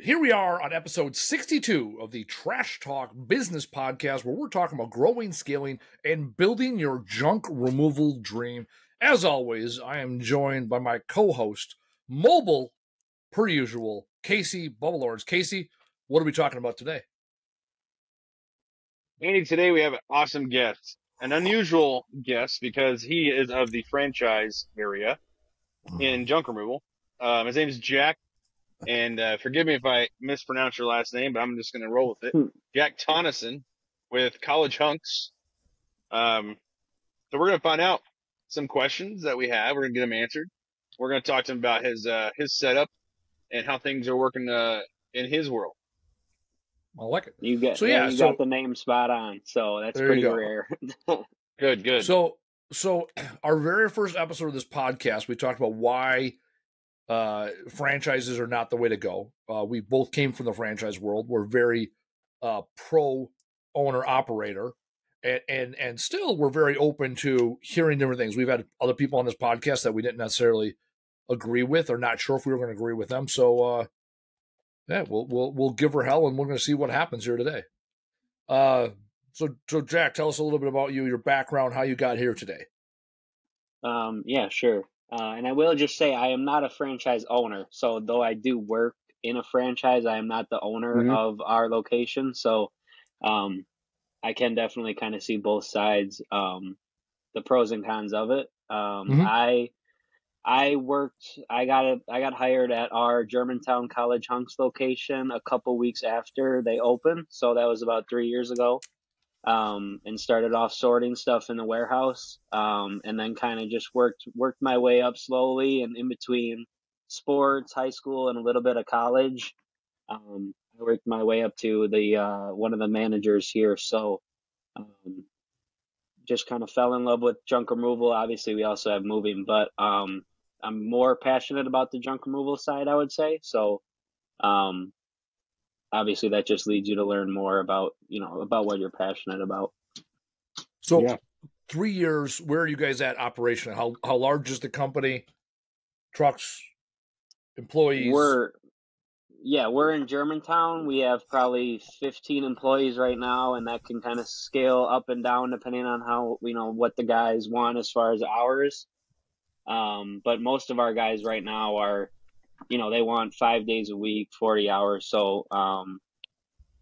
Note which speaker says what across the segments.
Speaker 1: Here we are on episode 62 of the Trash Talk Business Podcast, where we're talking about growing, scaling, and building your junk removal dream. As always, I am joined by my co-host, mobile, per usual, Casey Bubba Lawrence. Casey, what are we talking about today?
Speaker 2: Andy, today we have an awesome guest, an unusual guest because he is of the franchise area in junk removal. His name is Jack, and forgive me if I mispronounce your last name, but I'm just going to roll with it. Jack Tonnessen with College Hunks. So we're going to find out some questions that we have. We're going to get them answered. We're going to talk to him about his setup and how things are working in his world.
Speaker 1: I like it.
Speaker 3: You got the name spot on, so that's pretty rare.
Speaker 2: Good.
Speaker 1: So our very first episode of this podcast, we talked about why franchises are not the way to go. We both came from the franchise world. We're very pro owner operator, and still we're very open to hearing different things. We've had other people on this podcast that we didn't necessarily agree with, or not sure if we were going to agree with them. So yeah, we'll give her hell, and we're going to see what happens here today. So Jack, tell us a little bit about you, your background, how you got here today.
Speaker 3: Yeah, sure. And I will just say I am not a franchise owner. So though I do work in a franchise, I am not the owner of our location. So I can definitely kind of see both sides, the pros and cons of it. I got hired at our Germantown College Hunks location a couple weeks after they opened. So that was about 3 years ago. And started off sorting stuff in the warehouse. And then kind of just worked my way up slowly, and in between sports, high school, and a little bit of college. I worked my way up to the one of the managers here. So just kind of fell in love with junk removal. Obviously, we also have moving, but I'm more passionate about the junk removal side, I would say. So obviously that just leads you to learn more about what you're passionate about.
Speaker 1: So yeah. 3 years, where are you guys at operation? How large is the company? Trucks, employees?
Speaker 3: We're in Germantown. We have probably 15 employees right now, and that can kind of scale up and down depending on how, what the guys want as far as hours. But most of our guys right now are, they want 5 days a week, 40 hours. So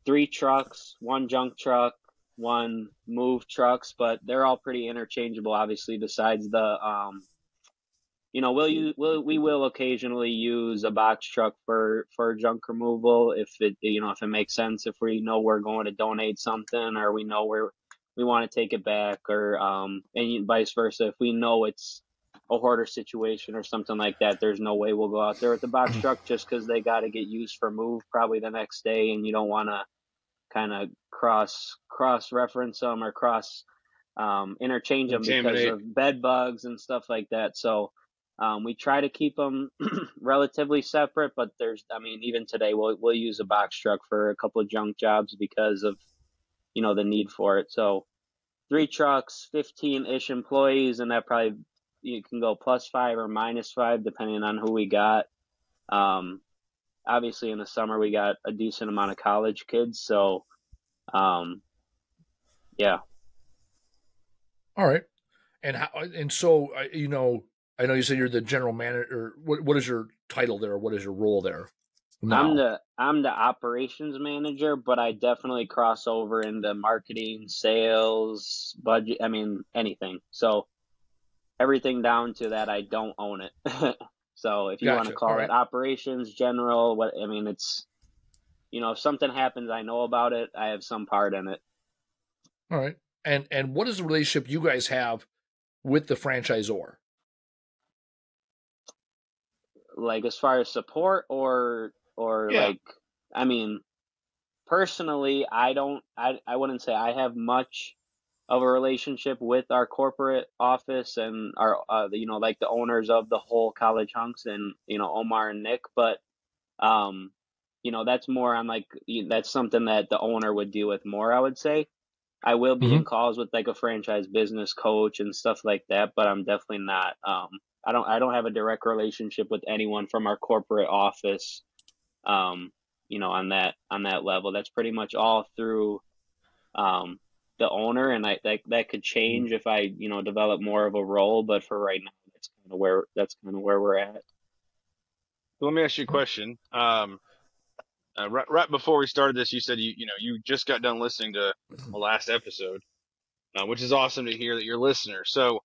Speaker 3: 3 trucks, 1 junk truck, 1 move trucks, but they're all pretty interchangeable, obviously, besides the, we will occasionally use a box truck for junk removal if it makes sense, if we know we're going to donate something, or we know where we want to take it back, or and vice versa. If we know it's a hoarder situation or something like that, there's no way we'll go out there with the box truck, just because they got to get used for move probably the next day, and you don't want to kind of cross reference them or interchange them because of bed bugs and stuff like that. So we try to keep them relatively separate, but even today we'll use a box truck for a couple of junk jobs because of the need for it. So 3 trucks, 15-ish employees, and that probably, you can go +5 or -5 depending on who we got. Obviously in the summer we got a decent amount of college kids. So, yeah.
Speaker 1: All right. And so, I know you said you're the general manager. What is your title there? What is your role there?
Speaker 3: Now? I'm the operations manager, but I definitely cross over into marketing, sales, budget. Anything. So everything down to that, I don't own it. So if you want to call it operations, general, it's, if something happens, I know about it. I have some part in it.
Speaker 1: All right. And what is the relationship you guys have with the franchisor?
Speaker 3: Like as far as support or yeah. Personally, I wouldn't say I have much of a relationship with our corporate office and our, like the owners of the whole College Hunks and, Omar and Nick, but, that's more on that's something that the owner would deal with more, I would say. I will be in calls with like a franchise business coach and stuff like that, but I'm definitely not, I don't have a direct relationship with anyone from our corporate office. on that level. That's pretty much all through the owner, and that could change if I develop more of a role. But for right now, that's kind of where we're at.
Speaker 2: So let me ask you a question. Right before we started this, you said you just got done listening to the last episode, which is awesome to hear that you're a listener. So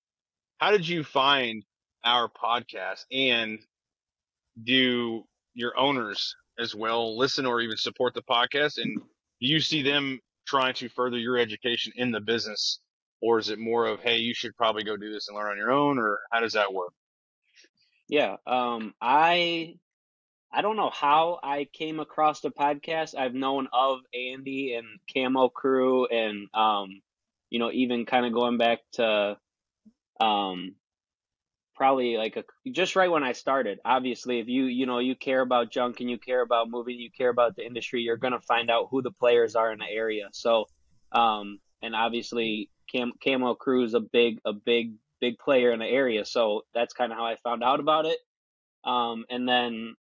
Speaker 2: how did you find our podcast, and do your owners as well listen or even support the podcast? And do you see them trying to further your education in the business, or is it more of, hey, you should probably go do this and learn on your own, or how does that work?
Speaker 3: Yeah. I don't know how I came across the podcast. I've known of Andy and Camo Crew, and even kind of going back to probably like just right when I started. Obviously, if you care about junk and you care about moving, you care about the industry, you're gonna find out who the players are in the area. So, and obviously, Camo Crew is a big player in the area. So that's kind of how I found out about it. And then,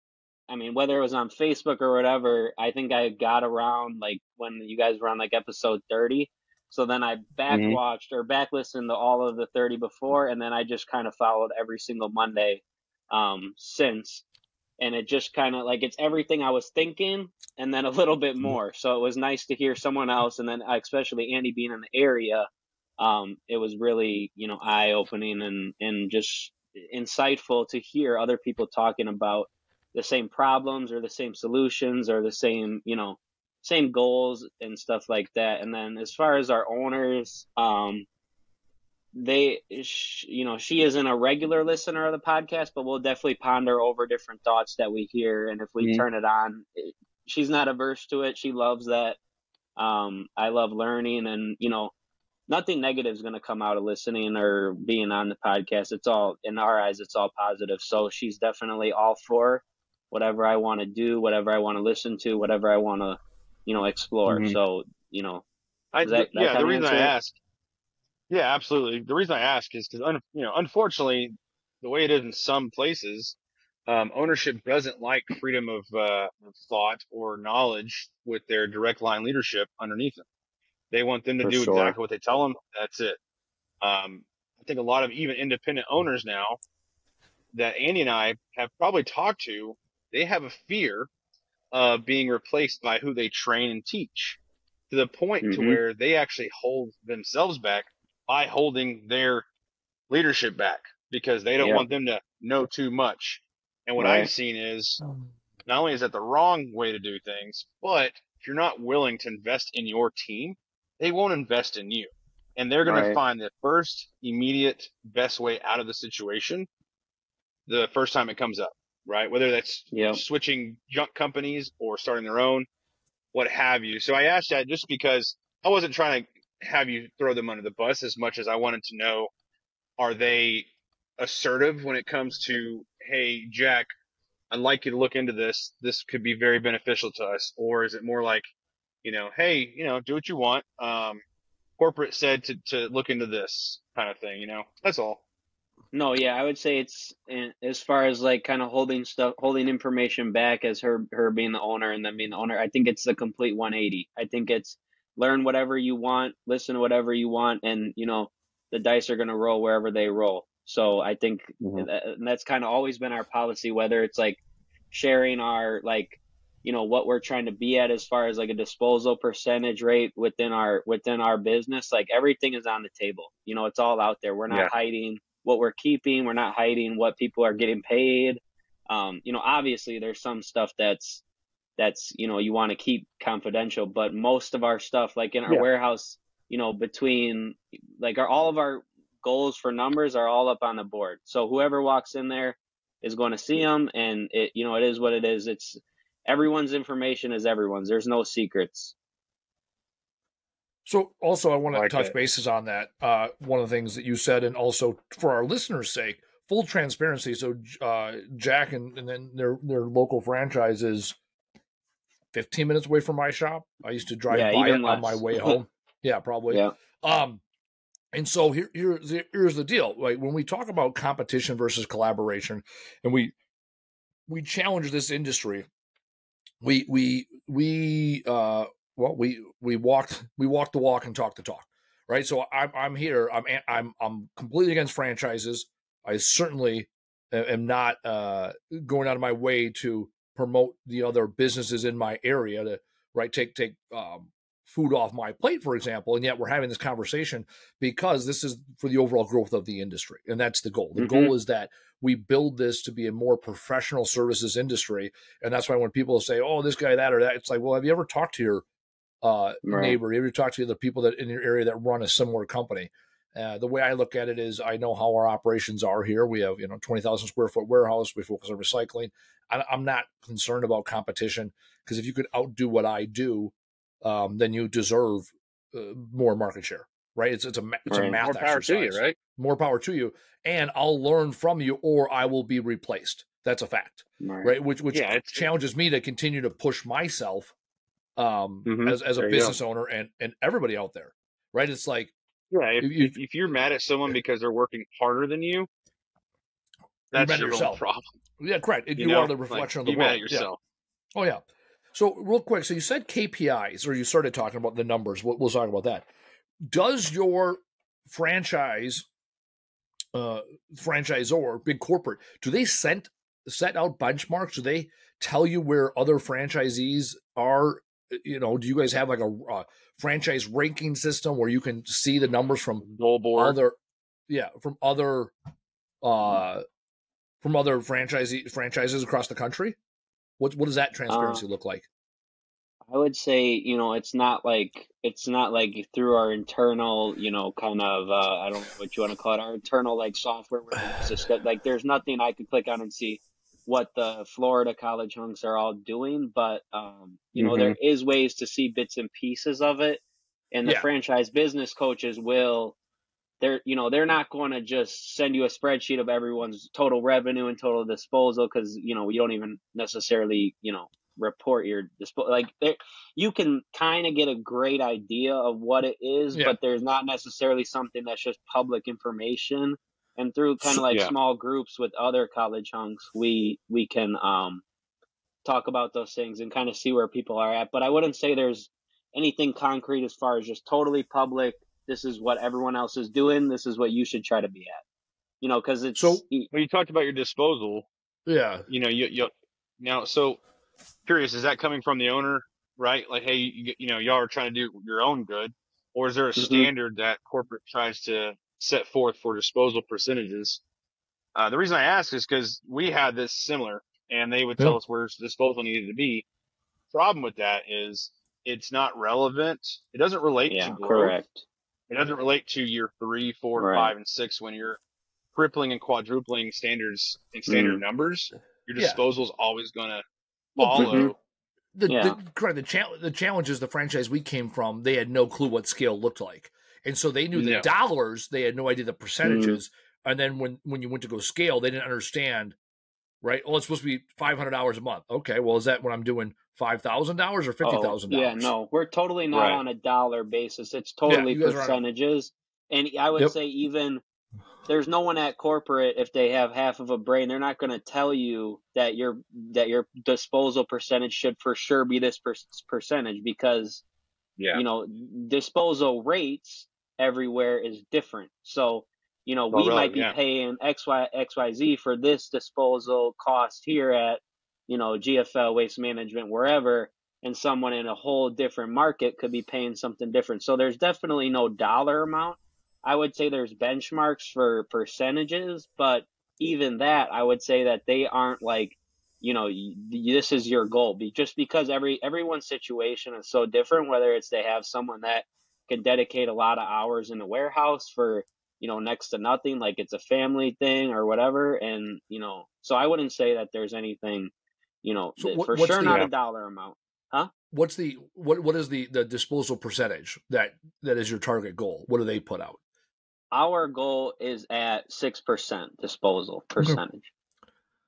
Speaker 3: I mean, whether it was on Facebook or whatever, I think I got around like when you guys were on like episode 30. So then I back-watched or back-listened to all of the 30 before, and then I just kind of followed every single Monday since. And it just kind of like, it's everything I was thinking and then a little bit more. So it was nice to hear someone else, and then especially Andy being in the area, it was really, eye-opening and just insightful to hear other people talking about the same problems or the same solutions or the same, same goals and stuff like that. And then as far as our owners, she isn't a regular listener of the podcast, but we'll definitely ponder over different thoughts that we hear. And if we turn it on, she's not averse to it. She loves that. I love learning, and, nothing negative is going to come out of listening or being on the podcast. It's all, in our eyes, it's all positive. So she's definitely all for whatever I want to do, whatever I want to listen to, whatever I want to, explore. So, the
Speaker 2: reason I ask, yeah, absolutely. The reason I ask is because, unfortunately, the way it is in some places, ownership doesn't like freedom of thought or knowledge with their direct line leadership underneath them. They want them to do exactly what they tell them. That's it. I think a lot of even independent owners now that Andy and I have probably talked to, they have a fear of being replaced by who they train and teach, to the point to where they actually hold themselves back by holding their leadership back, because they don't want them to know too much. And what I've seen is, not only is that the wrong way to do things, but if you're not willing to invest in your team, they won't invest in you. And they're going to find the first immediate best way out of the situation the first time it comes up, right? Whether that's switching junk companies or starting their own, what have you. So I asked that just because I wasn't trying to have you throw them under the bus as much as I wanted to know, are they assertive when it comes to, hey, Jack, I'd like you to look into this. This could be very beneficial to us. Or is it more like, hey, do what you want. Corporate said to look into this kind of thing, that's all.
Speaker 3: No, yeah, I would say it's, as far as like kind of holding information back as her being the owner and then being the owner, I think it's the complete 180. I think it's learn whatever you want, listen to whatever you want, and, the dice are going to roll wherever they roll. So I think that's kind of always been our policy, whether it's like sharing our, like, what we're trying to be at as far as like a disposal percentage rate within our business. Like, everything is on the table. It's all out there. We're not hiding what we're keeping. We're not hiding what people are getting paid. Obviously there's some stuff that's you want to keep confidential, but most of our stuff, like in our warehouse, between like all of our goals for numbers are all up on the board. So whoever walks in there is going to see them, and it is what it is. It's everyone's information is everyone's. There's no secrets.
Speaker 1: So also I want to touch bases on that. One of the things that you said, and also for our listeners' sake, full transparency. So Jack and then their local franchise is 15 minutes away from my shop. I used to drive by it on my way home. Yeah, probably.
Speaker 3: Yeah.
Speaker 1: And so here's the deal. Like, when we talk about competition versus collaboration, and we challenge this industry, we walked the walk and talked the talk, right? So I'm here. I'm completely against franchises. I certainly am not going out of my way to promote the other businesses in my area to take food off my plate, for example. And yet we're having this conversation because this is for the overall growth of the industry, and that's the goal. The goal is that we build this to be a more professional services industry, and that's why when people say, "Oh, this guy, that, or that," it's like, well, have you ever talked to your neighbor? Have you ever talked to the people that in your area that run a similar company? The way I look at it is I know how our operations are here. We have 20,000 square foot warehouse. We focus on recycling. I'm not concerned about competition because if you could outdo what I do, then you deserve more market share, right? It's a math
Speaker 2: more power
Speaker 1: exercise.
Speaker 2: to you, right?
Speaker 1: More power to you, and I'll learn from you, or I will be replaced. That's a fact, right? Which challenges me to continue to push myself as a business owner and everybody out there, right? It's like,
Speaker 2: if you're mad at someone because they're working harder than you, that's your own problem.
Speaker 1: Yeah, correct. You are the reflection of the world.
Speaker 2: Be mad at yourself.
Speaker 1: Yeah. Oh yeah. So real quick, so you said KPIs, or you started talking about the numbers. We'll talk about that. Does your franchisor, big corporate, do they set out benchmarks? Do they tell you where other franchisees are? Do you guys have like a franchise ranking system where you can see the numbers from other franchises across the country? What does that transparency look like?
Speaker 3: I would say, it's not like through our internal, kind of, I don't know what you want to call it, our internal like software where we just like there's nothing I could click on and see what the Florida college hunks are all doing, but there is ways to see bits and pieces of it, and the franchise business coaches they're not going to just send you a spreadsheet of everyone's total revenue and total disposal because you don't even necessarily report your disposal. Like you can kind of get a great idea of what it is, but there's not necessarily something that's just public information. And through kind of like small groups with other college hunks, we can talk about those things and kind of see where people are at. But I wouldn't say there's anything concrete as far as just totally public. This is what everyone else is doing. This is what you should try to be at. Because it's
Speaker 2: when you talked about your disposal.
Speaker 1: Yeah.
Speaker 2: You now. So curious, is that coming from the owner, right? Like, hey, y'all are trying to do your own good, or is there a standard that corporate tries to set forth for disposal percentages? The reason I ask is because we had this similar, and they would tell us where disposal needed to be. Problem with that is it's not relevant. It doesn't relate to growth.
Speaker 3: Correct.
Speaker 2: It doesn't relate to year 3, 4, 5, and 6 when you're tripling and quadrupling standards and standard numbers. Your disposal is always going to follow.
Speaker 1: The challenge is the franchise we came from, they had no clue what scale looked like. And so they knew the dollars, they had no idea the percentages. And then when you went to go scale, they didn't understand, right? Oh, it's supposed to be $500 a month. Okay, well, is that when I'm doing $5,000 or $50,000?
Speaker 3: Yeah, no, we're totally not on a dollar basis. It's totally percentages. And I would say even there's no one at corporate, if they have half of a brain, they're not going to tell you that your disposal percentage should for sure be this percentage because disposal rates everywhere is different. So we might be paying XYZ for this disposal cost here at GFL, Waste Management, wherever, and someone in a whole different market could be paying something different. So there's definitely no dollar amount. I would say there's benchmarks for percentages, but even that, I would say that they aren't like, this is your goal. Just because everyone's situation is so different, whether it's they have someone that can dedicate a lot of hours in the warehouse for, next to nothing, like it's a family thing or whatever. And, so I wouldn't say that there's anything, for sure not a dollar amount. Huh?
Speaker 1: What is the disposal percentage that is your target goal? What do they put out?
Speaker 3: Our goal is at 6% disposal percentage.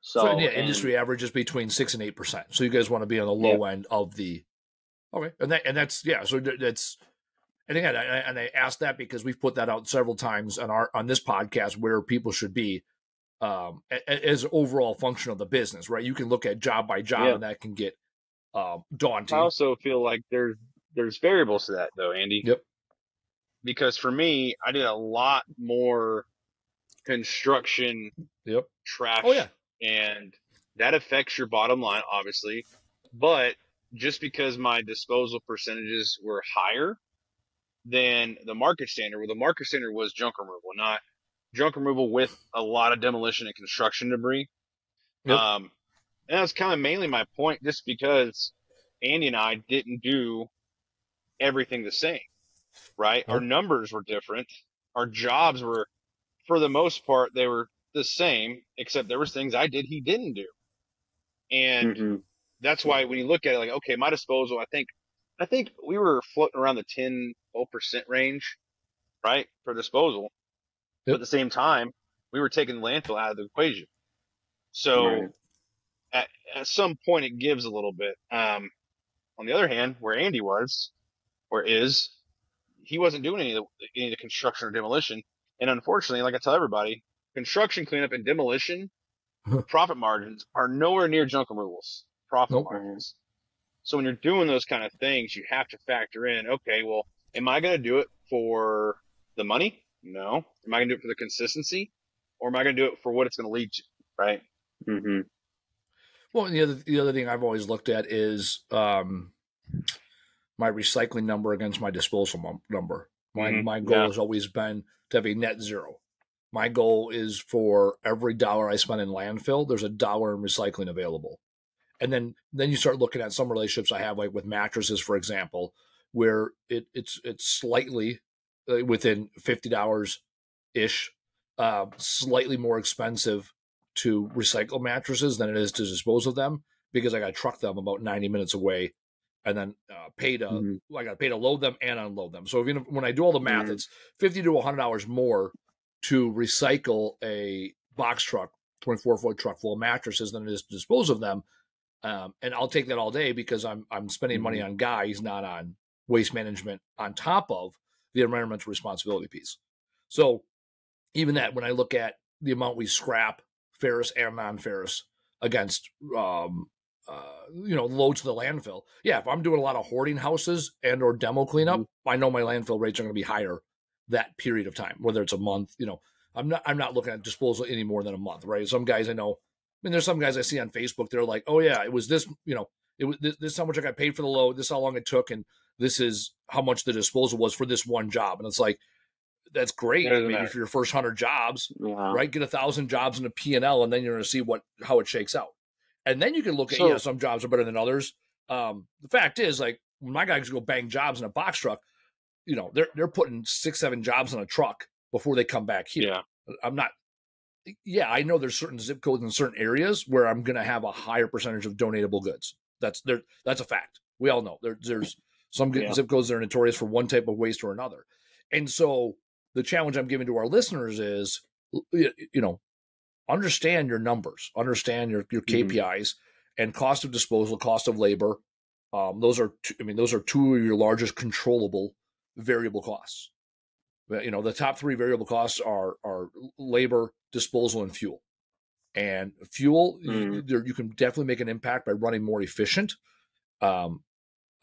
Speaker 3: So
Speaker 1: industry average is between 6 and 8%. So you guys want to be on the low end of the that's So that's, and again, I asked that because we've put that out several times on this podcast where people should be as overall function of the business, right? You can look at job by job and that can get daunting.
Speaker 2: I also feel like there's variables to that though, Andy.
Speaker 1: Yep.
Speaker 2: Because for me, I did a lot more construction
Speaker 1: Yep. Oh yeah.
Speaker 2: trash, and that affects your bottom line, obviously. But just because my disposal percentages were higher than the market standard, well, the market standard was junk removal, not junk removal with a lot of demolition and construction debris.
Speaker 1: Yep.
Speaker 2: And that's kind of mainly my point, just because Andy and I didn't do everything the same, right?
Speaker 1: Nope.
Speaker 2: Our numbers were different. Our jobs were, for the most part, they were the same, except there was things I did he didn't do. And that's why when you look at it, like, okay, my disposal, I think we were floating around the 10, 12% range, right, for disposal. But at the same time, we were taking landfill out of the equation. So at some point, it gives a little bit. On the other hand, where Andy was, or is, he wasn't doing any of the construction or demolition. And unfortunately, like I tell everybody, construction cleanup and demolition profit margins are nowhere near junk removals profit margins. So when you're doing those kind of things, you have to factor in, okay, well, am I going to do it for the money? No. Am I going to do it for the consistency? Or am I going to do it for what it's going to lead to? Right.
Speaker 3: Mm-hmm.
Speaker 1: Well, the other thing I've always looked at is my recycling number against my disposal number. My goal has always been to have a net zero. My goal is for every dollar I spend in landfill, there's a dollar in recycling available. And then you start looking at some relationships I have, like with mattresses, for example, where it's slightly within $50 ish, slightly more expensive to recycle mattresses than it is to dispose of them, because I got to truck them about 90 minutes away, and then I got to pay to load them and unload them. So when I do all the math, it's $50 to $100 more to recycle a box truck, 24-foot truck full of mattresses than it is to dispose of them. And I'll take that all day, because I'm spending money on guys, not on waste management, on top of the environmental responsibility piece. So even that, when I look at the amount we scrap, ferrous and non-ferrous, against loads to the landfill. Yeah, if I'm doing a lot of hoarding houses and or demo cleanup, I know my landfill rates are going to be higher that period of time, whether it's a month. I'm not looking at disposal any more than a month, right? Some guys I know, there's some guys I see on Facebook, they're like, oh yeah, it was this, it was this is how much I got paid for the load, this is how long it took, and this is how much the disposal was for this one job. And it's like, that's great. Maybe for your first 100 jobs, right? Get 1,000 jobs in a P&L, and then you're going to see how it shakes out. And then you can look at, some jobs are better than others. The fact is, like, when my guys go bang jobs in a box truck, they're putting 6-7 jobs in a truck before they come back here. I know there's certain zip codes in certain areas where I'm going to have a higher percentage of donatable goods. That's a fact. We all know there's some zip codes that are notorious for one type of waste or another. And so the challenge I'm giving to our listeners is, understand your numbers, understand your KPIs, and cost of disposal, cost of labor. Those are two of your largest controllable variable costs. The top three variable costs are labor, disposal, and fuel. And fuel, you can definitely make an impact by running more efficient. I'll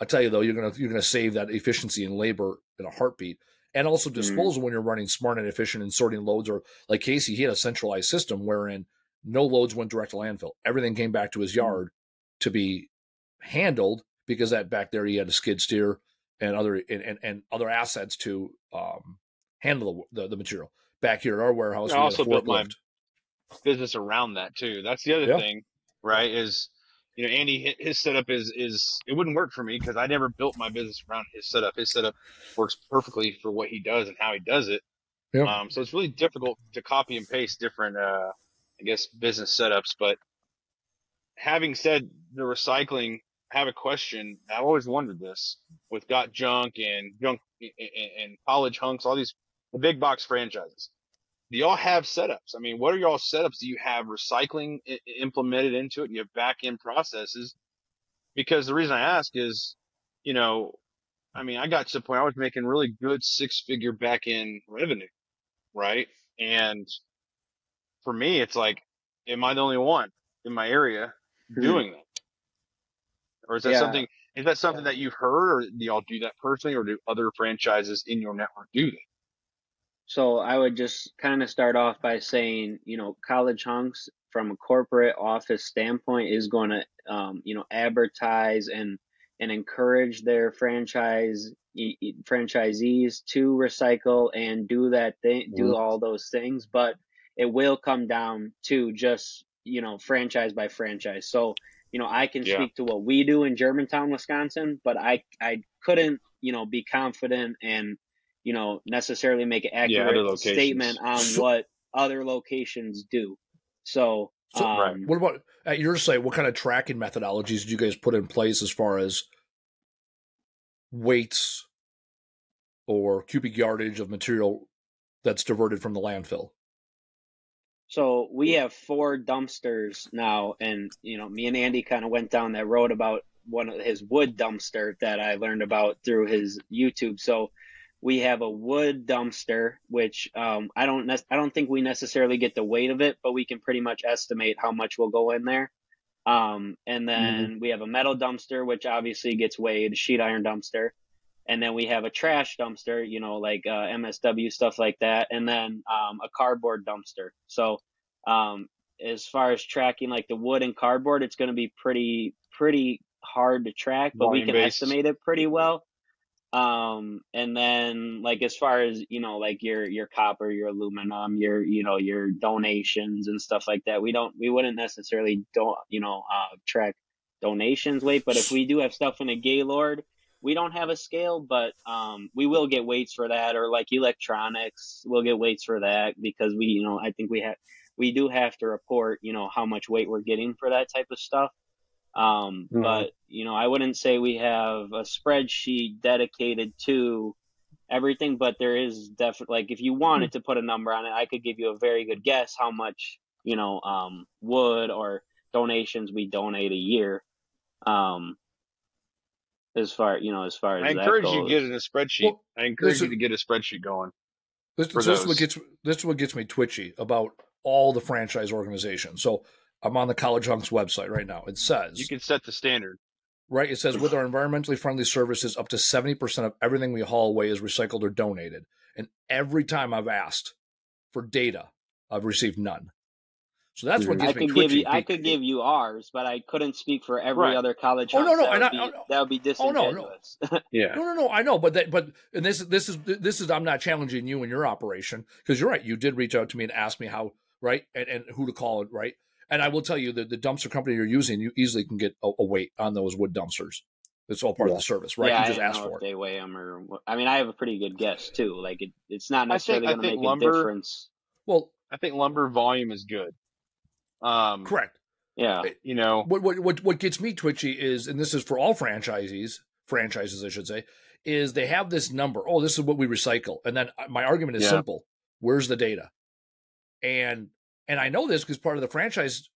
Speaker 1: tell you though, you're gonna save that efficiency in labor in a heartbeat. And also disposal, when you're running smart and efficient and sorting loads, or like Casey, he had a centralized system wherein no loads went direct to landfill. Everything came back to his yard to be handled, because that back there he had a skid steer and other assets to handle the material. Back here at our warehouse,
Speaker 2: I also built my business around that too. That's the other thing, right? Is Andy, his setup is it wouldn't work for me because I never built my business around his setup. His setup works perfectly for what he does and how he does it. Yeah. So it's really difficult to copy and paste different, business setups. But having said the recycling, I have a question. I've always wondered this with Got Junk and College Hunks, all these the big box franchises. Do y'all have setups? I mean, what are y'all setups? Do you have recycling implemented into it? Do you have back end processes? Because the reason I ask is, I got to the point I was making really good 6-figure back end revenue, right? And for me, it's like, am I the only one in my area doing that? Or is that something? Is that something that you've heard, or do y'all do that personally, or do other franchises in your network do that?
Speaker 3: So I would just kind of start off by saying, College Hunks from a corporate office standpoint is going to, advertise and encourage their franchisees to recycle and do that thing, do all those things. But it will come down to just, franchise by franchise. So, I can speak to what we do in Germantown, Wisconsin, but I couldn't, be confident and necessarily make an accurate statement on what other locations do. So
Speaker 1: what about at your site? What kind of tracking methodologies did you guys put in place as far as weights or cubic yardage of material that's diverted from the landfill?
Speaker 3: So we have 4 dumpsters now, and me and Andy kind of went down that road about one of his wood dumpster that I learned about through his YouTube. So we have a wood dumpster, which I don't think we necessarily get the weight of it, but we can pretty much estimate how much will go in there. And then we have a metal dumpster, which obviously gets weighed, a sheet iron dumpster. And then we have a trash dumpster, like MSW, stuff like that. And then a cardboard dumpster. So as far as tracking like the wood and cardboard, it's going to be pretty hard to track, but we can estimate it pretty well. And then like as far as like your copper, your aluminum, your donations and stuff like that, we wouldn't necessarily track donations weight, but if we do have stuff in a Gaylord, we don't have a scale, but we will get weights for that, or like electronics, we'll get weights for that, because I think we do have to report how much weight we're getting for that type of stuff. But I wouldn't say we have a spreadsheet dedicated to everything, but there is definitely, like, if you wanted to put a number on it, I could give you a very good guess how much wood or donations we donate a year. As far as
Speaker 2: I encourage you to get in a spreadsheet. Well, I encourage you to get a spreadsheet going.
Speaker 1: This is what gets me twitchy about all the franchise organizations. So I'm on the College Hunks website right now. It says
Speaker 2: you can set the standard.
Speaker 1: Right. It says with our environmentally friendly services, up to 70% of everything we haul away is recycled or donated. And every time I've asked for data, I've received none. So that's what gets me twitchy.
Speaker 3: I could give you ours, but I couldn't speak for every other college. That would be disingenuous.
Speaker 1: Yeah. No. I know, but this is I'm not challenging you in your operation, because you're right. You did reach out to me and ask me how, right, and who to call it, right. And I will tell you that the dumpster company you're using, you easily can get a weight on those wood dumpsters. It's all part of the service, right?
Speaker 3: Yeah,
Speaker 1: you just ask for
Speaker 3: it. They weigh them, I have a pretty good guess too. Like it's not necessarily going to make lumber, a difference.
Speaker 1: Well,
Speaker 2: I think lumber volume is good.
Speaker 1: Correct.
Speaker 3: Yeah.
Speaker 1: What gets me twitchy is, and this is for all franchises, I should say, is they have this number. Oh, this is what we recycle. And then my argument is simple. Where's the data? And I know this because part of the franchise,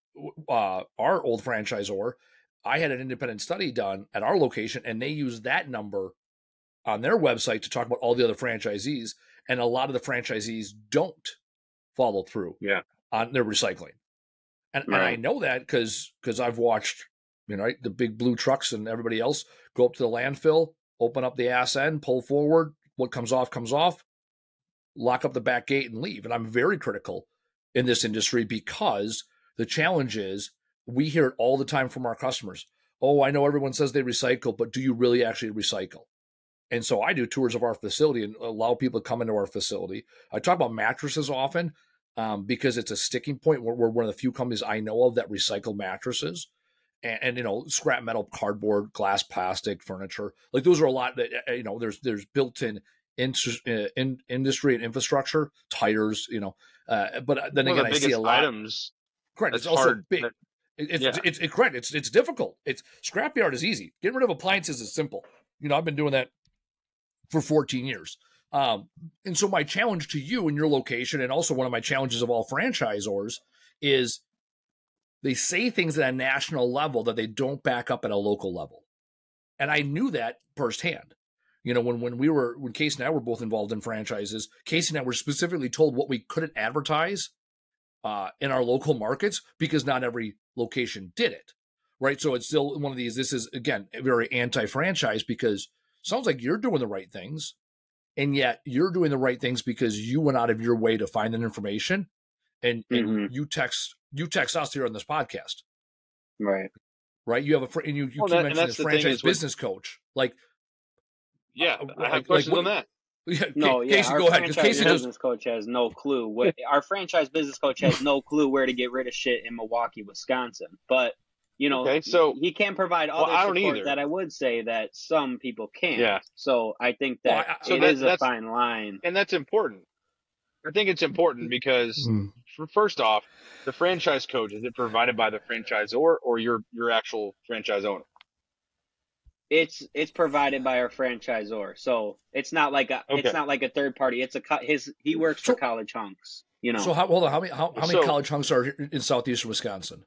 Speaker 1: our old franchisor, I had an independent study done at our location, and they used that number on their website to talk about all the other franchisees. And a lot of the franchisees don't follow through on their recycling. And I know that because I've watched, the big blue trucks and everybody else go up to the landfill, open up the ass end, pull forward, what comes off, lock up the back gate and leave. And I'm very critical in this industry, because the challenge is we hear it all the time from our customers. Oh, I know everyone says they recycle, but do you really actually recycle? And so I do tours of our facility and allow people to come into our facility. I talk about mattresses often because it's a sticking point. We're one of the few companies I know of that recycle mattresses and scrap metal, cardboard, glass, plastic, furniture. Like those are a lot that, there's built-in industry and infrastructure, tires, but then again, I see a lot.
Speaker 2: Items.
Speaker 1: Correct. It's also hard. Big. It's correct. It's difficult. It's scrapyard is easy. Getting rid of appliances is simple. I've been doing that for 14 years. And so my challenge to you in your location, and also one of my challenges of all franchisors, is they say things at a national level that they don't back up at a local level. And I knew that firsthand. When Casey and I were both involved in franchises, Casey and I were specifically told what we couldn't advertise in our local markets because not every location did it, right? So it's still one of these. This is, again, very anti-franchise because it sounds like you're doing the right things, and yet you're doing the right things because you went out of your way to find that information, and you text us here on this podcast,
Speaker 3: right?
Speaker 1: You have and you keep mentioning this franchise business coach, like,
Speaker 2: I have questions on that.
Speaker 3: No,
Speaker 1: Casey,
Speaker 3: our
Speaker 1: go ahead.
Speaker 3: Franchise business coach has no clue. Our franchise business coach has no clue where to get rid of shit in Milwaukee, Wisconsin. But so he can't provide other support that I would say that some people can. Yeah. So I think that it is a fine line,
Speaker 2: and that's important. I think it's important because first off, the franchise coach, is it provided by the franchisor or your actual franchise owner?
Speaker 3: It's provided by our franchisor, so it's not like a third party. It's he works for College Hunks,
Speaker 1: So hold on, how many College Hunks are in southeastern Wisconsin?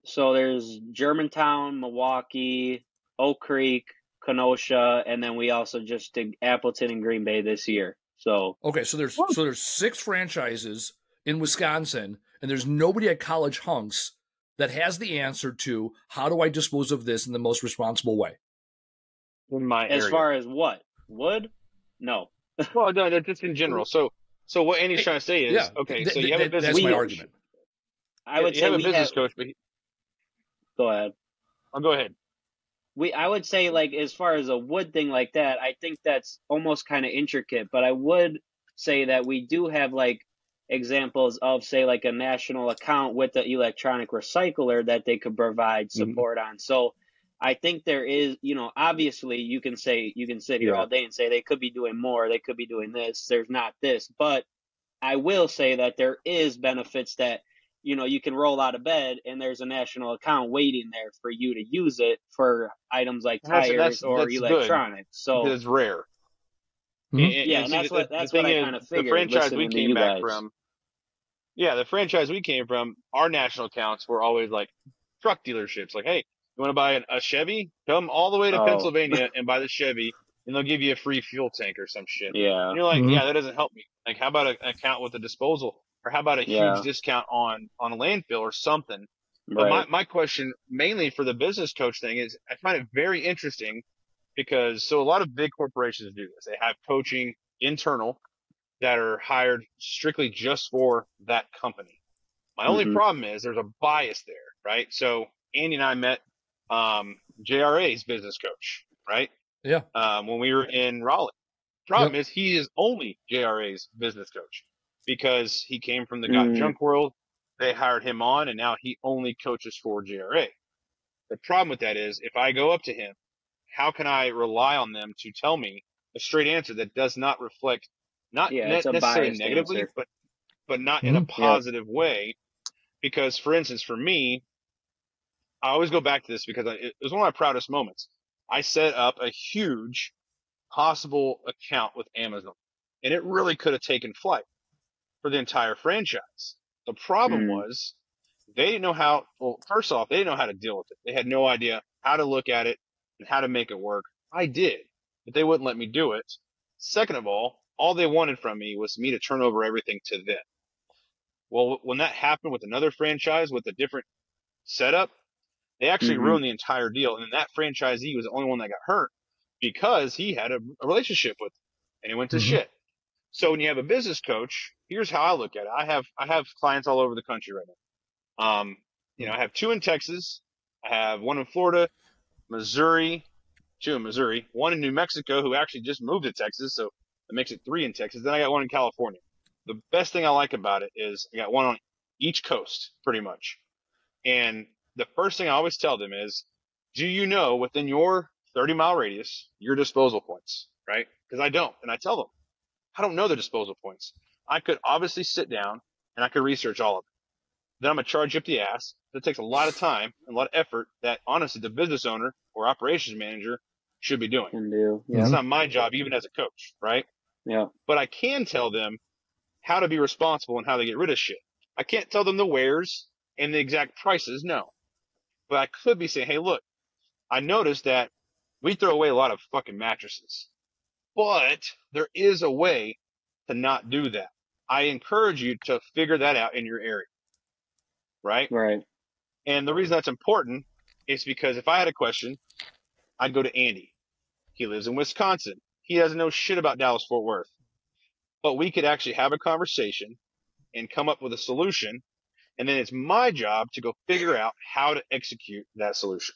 Speaker 3: So there's Germantown, Milwaukee, Oak Creek, Kenosha, and then we also just did Appleton and Green Bay this year. So
Speaker 1: so there's 6 franchises in Wisconsin, and there's nobody at College Hunks that has the answer to how do I dispose of this in the most responsible way.
Speaker 2: In my area.
Speaker 3: As far as what? Wood? No.
Speaker 2: Well, no, just in general. So what Andy's trying to say is, so you have a business.
Speaker 1: That's my argument.
Speaker 3: I would say
Speaker 2: you have a business coach, but
Speaker 3: go ahead.
Speaker 2: I'll go ahead.
Speaker 3: I would say, like, as far as a wood thing like that, I think that's almost kind of intricate, but I would say that we do have, like, examples of, say, like a national account with the electronic recycler that they could provide support on. So I think there is, obviously you can sit here all day and say they could be doing more, they could be doing this, there's not this, but I will say that there is benefits that, you can roll out of bed and there's a national account waiting there for you to use it for items like tires or electronics. So
Speaker 2: it's rare.
Speaker 3: And that's what I kind of figured.
Speaker 2: The franchise we came back from. Yeah, the franchise we came from, our national accounts were always like truck dealerships. Like, hey, you want to buy a Chevy? Come all the way to Pennsylvania and buy the Chevy, and they'll give you a free fuel tank or some shit.
Speaker 3: Yeah.
Speaker 2: And you're like, that doesn't help me. Like, how about an account with a disposal? Or how about a huge discount on a landfill or something? Right. But my question, mainly for the business coach thing, is I find it very interesting because a lot of big corporations do this. They have coaching internal that are hired strictly just for that company. My only problem is there's a bias there, right? So Andy and I met JRA's business coach, right?
Speaker 1: Yeah.
Speaker 2: When we were in Raleigh. Problem is he is only JRA's business coach because he came from the Got Junk world. They hired him on, and now he only coaches for JRA. The problem with that is if I go up to him, how can I rely on them to tell me a straight answer that does not reflect not necessarily negatively, but not in a positive way? Because, for instance, for me, I always go back to this because it was one of my proudest moments. I set up a huge possible account with Amazon, and it really could have taken flight for the entire franchise. The problem was they didn't know how, first off, they didn't know how to deal with it. They had no idea how to look at it and how to make it work. I did, but they wouldn't let me do it. Second of all they wanted from me was me to turn over everything to them. Well, when that happened with another franchise with a different setup, they actually ruined the entire deal. And that franchisee was the only one that got hurt because he had a relationship with them and it went to shit. So when you have a business coach, here's how I look at it. I have clients all over the country right now. I have 2 in Texas. I have 1 in Florida, Missouri, 2 in Missouri, 1 in New Mexico who actually just moved to Texas. So that makes it 3 in Texas. Then I got 1 in California. The best thing I like about it is I got 1 on each coast pretty much. And the first thing I always tell them is, do you know within your 30-mile radius, your disposal points, right? Because I don't. And I tell them, I don't know the disposal points. I could obviously sit down and I could research all of it. Then I'm going to charge you up the ass. That takes a lot of time and a lot of effort that honestly the business owner or operations manager should be doing. It's not my job even as a coach, right?
Speaker 3: Yeah.
Speaker 2: But I can tell them how to be responsible and how to get rid of shit. I can't tell them the wares and the exact prices, no. But I could be saying, hey, look, I noticed that we throw away a lot of fucking mattresses. But there is a way to not do that. I encourage you to figure that out in your area. Right?
Speaker 3: Right.
Speaker 2: And the reason that's important It's because if I had a question, I'd go to Andy. He lives in Wisconsin. He doesn't know shit about Dallas Fort Worth, but we could actually have a conversation and come up with a solution. And then it's my job to go figure out how to execute that solution.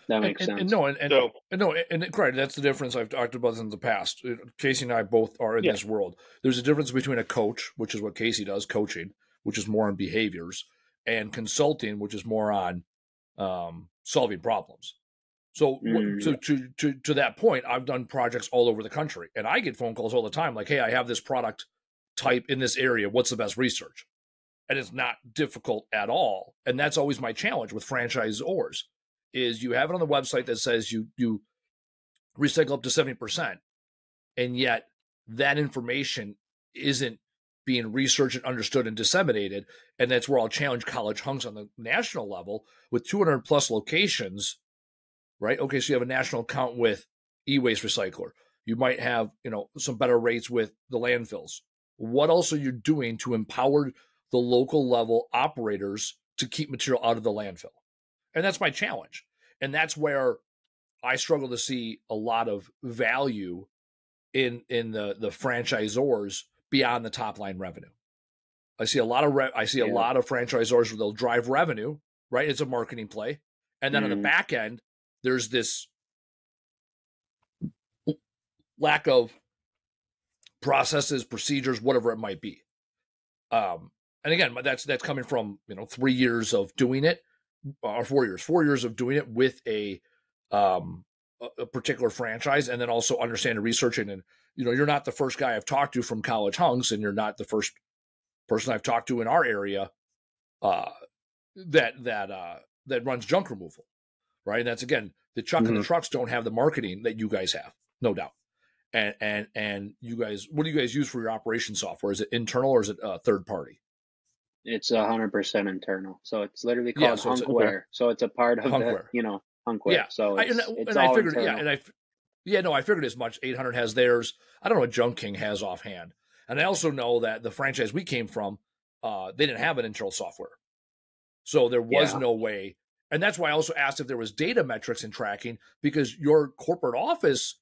Speaker 3: That makes sense.
Speaker 1: And correct. That's the difference. I've talked about this in the past. Casey and I both are in this world. There's a difference between a coach, which is what Casey does, coaching, which is more on behaviors, and consulting, which is more on solving problems. So to that point, I've done projects all over the country, and I get phone calls all the time like, hey, I have this product type in this area. What's the best research? And it's not difficult at all. And that's always my challenge with franchisors is you have it on the website that says you recycle up to 70%, and yet that information isn't being researched and understood and disseminated. And that's where I'll challenge College Hunks on the national level with 200 plus locations, right? Okay, so you have a national account with e-waste recycler. You might have, some better rates with the landfills. What else are you doing to empower the local level operators to keep material out of the landfill? And that's my challenge. And that's where I struggle to see a lot of value in the franchisors beyond the top line revenue. I see a lot of a lot of franchisors where they'll drive revenue, right? It's a marketing play. And then on the back end, there's this lack of processes, procedures, whatever it might be. And again, that's coming from 3 years of doing it, or 4 years, 4 years of doing it with a particular franchise, and then also understanding researching. And you're not the first guy I've talked to from College Hunks, and you're not the first person I've talked to in our area that runs junk removal, right? And that's again, the Chuck and the trucks don't have the marketing that you guys have, no doubt. And you guys, what do you guys use for your operation software? Is it internal or is it third party?
Speaker 3: It's 100% internal. So it's literally called Hunkware. So it's a part of
Speaker 1: Hunkware.
Speaker 3: Hunkware.
Speaker 1: Yeah.
Speaker 3: So it's
Speaker 1: I
Speaker 3: all
Speaker 1: figured,
Speaker 3: internal.
Speaker 1: I figured as much. 800 has theirs. I don't know what Junk King has offhand. And I also know that the franchise we came from, they didn't have an internal software. So there was no way. And that's why I also asked if there was data metrics and tracking, because your corporate office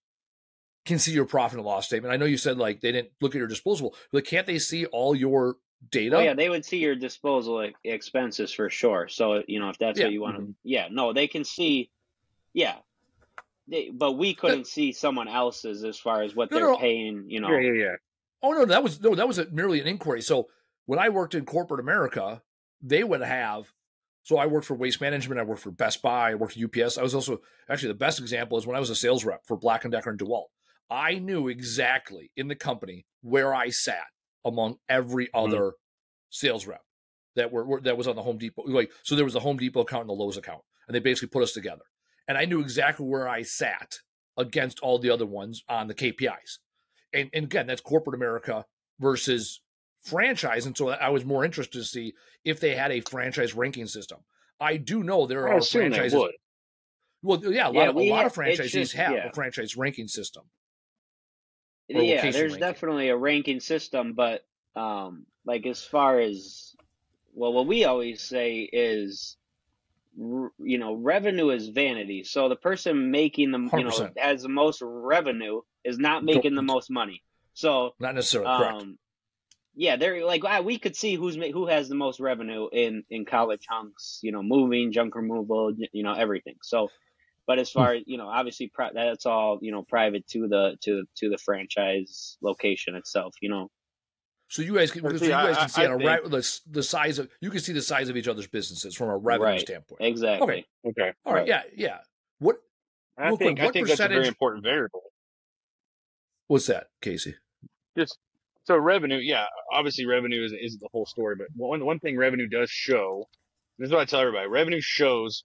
Speaker 1: can see your profit and loss statement. I know you said like they didn't look at your disposable, but can't they see all your data?
Speaker 3: Oh, yeah, they would see your disposal expenses for sure. So, if that's what you want to, they can see, but we couldn't see someone else's as far as what they're paying,
Speaker 2: Yeah.
Speaker 1: Oh, no, that was merely an inquiry. So when I worked in corporate America, they would have, so I worked for Waste Management, I worked for Best Buy, I worked for UPS. I was also, actually the best example is when I was a sales rep for Black & Decker and DeWalt. I knew exactly in the company where I sat among every other sales rep that was on the Home Depot. So there was the Home Depot account and the Lowe's account, and they basically put us together. And I knew exactly where I sat against all the other ones on the KPIs. And again, that's corporate America versus franchise. And so I was more interested to see if they had a franchise ranking system. I do know there are franchises. Well, yeah, a lot of franchisees have a franchise ranking system.
Speaker 3: Yeah, there's definitely a ranking system, but as far as, what we always say is, revenue is vanity. So the person making the, has the most revenue is not making the most money. So
Speaker 1: not necessarily correct.
Speaker 3: Yeah, they're like, we could see who has the most revenue in College Hunks, moving, junk removal, everything. So, but as far as, obviously that's all, private to the franchise location itself,
Speaker 1: So you guys can see the size of, you can see the size of each other's businesses from a revenue standpoint.
Speaker 3: Exactly.
Speaker 2: Okay.
Speaker 1: All right. Yeah. I think that's a very important variable. What's that, Casey?
Speaker 2: So revenue, obviously revenue is the whole story, but one thing revenue does show, this is what I tell everybody, revenue shows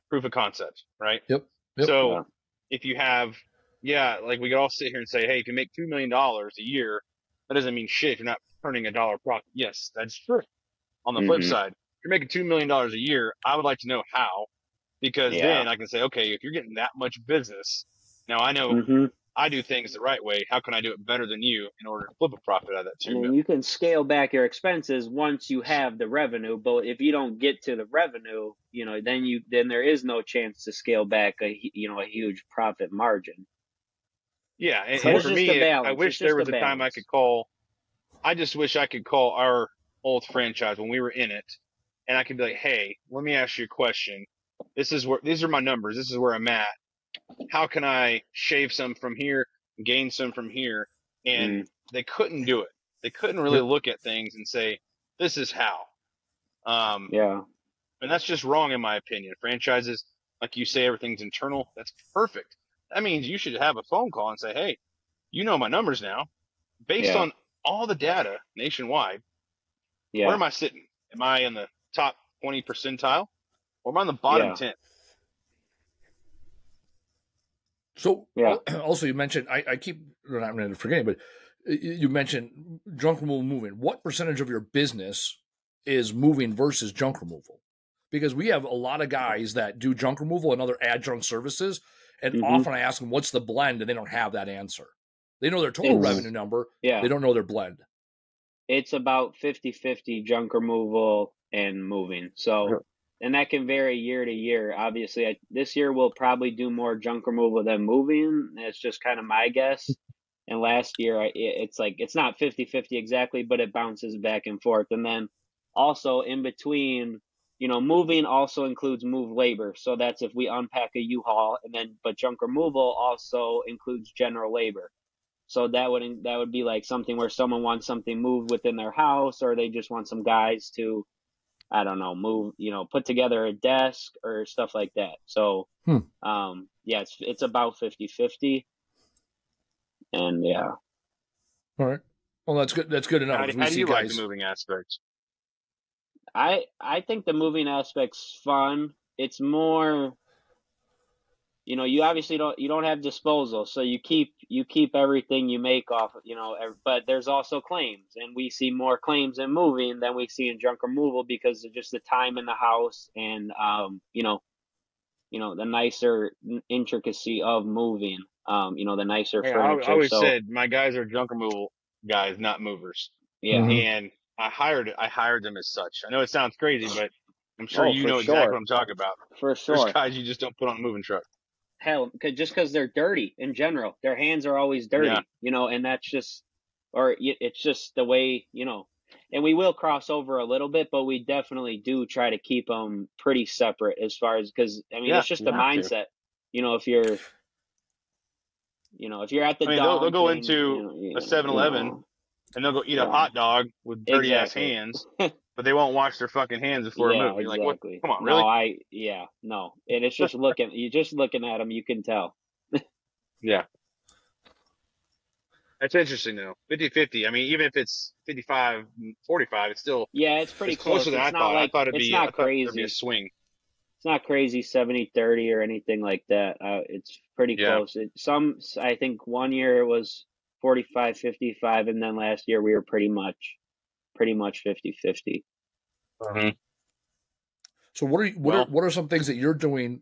Speaker 2: proof of concept, right?
Speaker 1: Yep.
Speaker 2: So if you have, like we could all sit here and say, hey, if you make $2 million a year, that doesn't mean shit if you're not turning a dollar profit. Yes, that's true. On the flip side, if you're making $2 million a year, I would like to know how, because then I can say, okay, if you're getting that much business, now I know I do things the right way. How can I do it better than you in order to flip a profit out of that $2
Speaker 3: And then
Speaker 2: million?
Speaker 3: you can scale back your expenses once you have the revenue. But if you don't get to the revenue, then there is no chance to scale back a huge profit margin.
Speaker 2: Yeah,
Speaker 3: But
Speaker 2: and
Speaker 3: it's
Speaker 2: for
Speaker 3: just
Speaker 2: me,
Speaker 3: a balance.
Speaker 2: I wish
Speaker 3: It's
Speaker 2: there
Speaker 3: just
Speaker 2: was
Speaker 3: a
Speaker 2: a time I
Speaker 3: balance.
Speaker 2: could call. I just wish I could call our old franchise when we were in it, and I could be like, "Hey, let me ask you a question. These are my numbers. This is where I'm at. How can I shave some from here, gain some from here?" And they couldn't do it. They couldn't really look at things and say, "This is how."
Speaker 3: Yeah.
Speaker 2: And that's just wrong in my opinion. Franchises, like you say, everything's internal. That's perfect. That means you should have a phone call and say, "Hey, you know my numbers now. Based
Speaker 3: Yeah.
Speaker 2: on all the data nationwide,
Speaker 3: Yeah.
Speaker 2: where am I sitting? Am I in the top 20 percentile or am I on the bottom
Speaker 3: Yeah.
Speaker 2: 10?"
Speaker 1: So
Speaker 3: Yeah.
Speaker 1: also you mentioned, I keep not forgetting, but you mentioned junk removal moving. What percentage of your business is moving versus junk removal? Because we have a lot of guys that do junk removal and other adjunct services, and often I ask them, what's the blend? And they don't have that answer. They know their total revenue number.
Speaker 3: Yeah.
Speaker 1: They don't know their blend.
Speaker 3: It's about 50-50 junk removal and moving. So, and that can vary year to year. Obviously, this year we'll probably do more junk removal than moving. That's just kind of my guess. And last year, it's not 50-50 exactly, but it bounces back and forth. And then also in between, moving also includes move labor. So that's if we unpack a U-Haul, but junk removal also includes general labor. So that would be like something where someone wants something moved within their house, or they just want some guys to, I don't know, move, put together a desk or stuff like that. So, yeah, it's about 50-50. And yeah.
Speaker 1: All right. Well, that's good. That's good enough.
Speaker 2: How do you like the moving aspect?
Speaker 3: I think the moving aspect's fun. It's more, you obviously don't have disposal, so you keep everything you make off, but there's also claims, and we see more claims in moving than we see in junk removal because of just the time in the house and the nicer intricacy of moving, the nicer furniture.
Speaker 2: I always said my guys are junk removal guys, not movers.
Speaker 3: Yeah.
Speaker 2: And I hired them as such. I know it sounds crazy, but I'm sure you know exactly what I'm talking about.
Speaker 3: For sure.
Speaker 2: There's guys you just don't put on a moving truck.
Speaker 3: Hell, just because they're dirty in general, their hands are always dirty, and that's just, or it's just the way, and we will cross over a little bit, but we definitely do try to keep them pretty separate as far as, because it's just a mindset, if you're, if you're at the dump,
Speaker 2: they'll go into a 7-Eleven and they'll go eat a hot dog with dirty ass hands, but they won't wash their fucking hands before moving. You're like, what? Come on, really?
Speaker 3: No. And it's just you're just looking at them, you can tell.
Speaker 2: Yeah. That's interesting though. 50-50. Even if it's 55-45, it's still,
Speaker 3: it's pretty close.
Speaker 2: Closer than I thought. I thought it'd be a swing.
Speaker 3: It's not crazy 70-30 or anything like that. It's pretty close. I think one year it was 45-55, and then last year we were pretty much 50-50.
Speaker 1: So what are some things that you're doing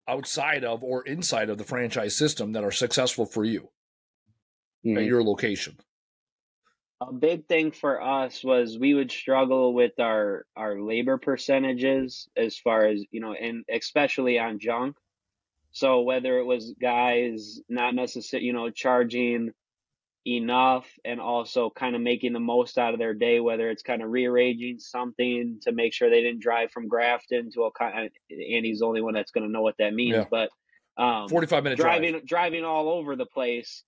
Speaker 1: outside of or inside of the franchise system that are successful for you at your location?
Speaker 3: A big thing for us was we would struggle with our labor percentages as far as, and especially on junk. So whether it was guys not necessarily, charging enough and also kind of making the most out of their day, whether it's kind of rearranging something to make sure they didn't drive from Grafton to Andy's the only one that's going to know what that means, but
Speaker 1: 45-minute
Speaker 3: driving all over the place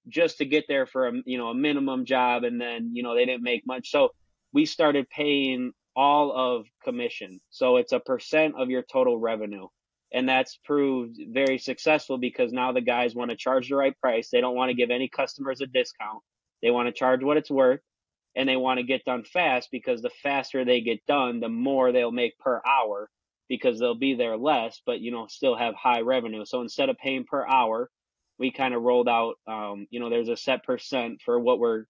Speaker 3: just to get there for a minimum job, and then they didn't make much. So we started paying all of commission, so it's a % of your total revenue. And that's proved very successful because now the guys want to charge the right price. They don't want to give any customers a discount. They want to charge what it's worth, and they want to get done fast because the faster they get done, the more they'll make per hour because they'll be there less, but, still have high revenue. So instead of paying per hour, we kind of rolled out, there's a set % for what we're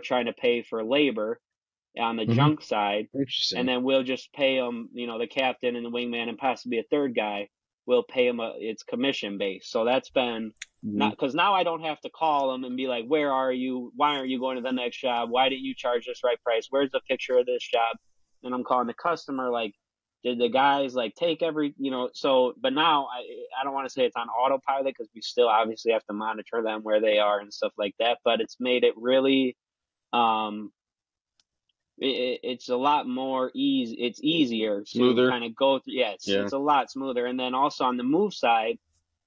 Speaker 3: trying to pay for labor on the junk side. And then we'll just pay them, the captain and the wingman and possibly a third guy. We'll pay them it's commission based. So that's been Not because now I don't have to call them and be like, where are you? Why aren't you going to the next job? Why didn't you charge this right price? Where's the picture of this job? And I'm calling the customer like, did the guys like take every, so, but now I don't want to say it's on autopilot because we still obviously have to monitor them where they are and stuff like that, but it's made it really, it's a lot more easy. It's easier
Speaker 2: Smoother.
Speaker 3: to kind of go through. Yeah, it's a lot smoother. And then also on the move side,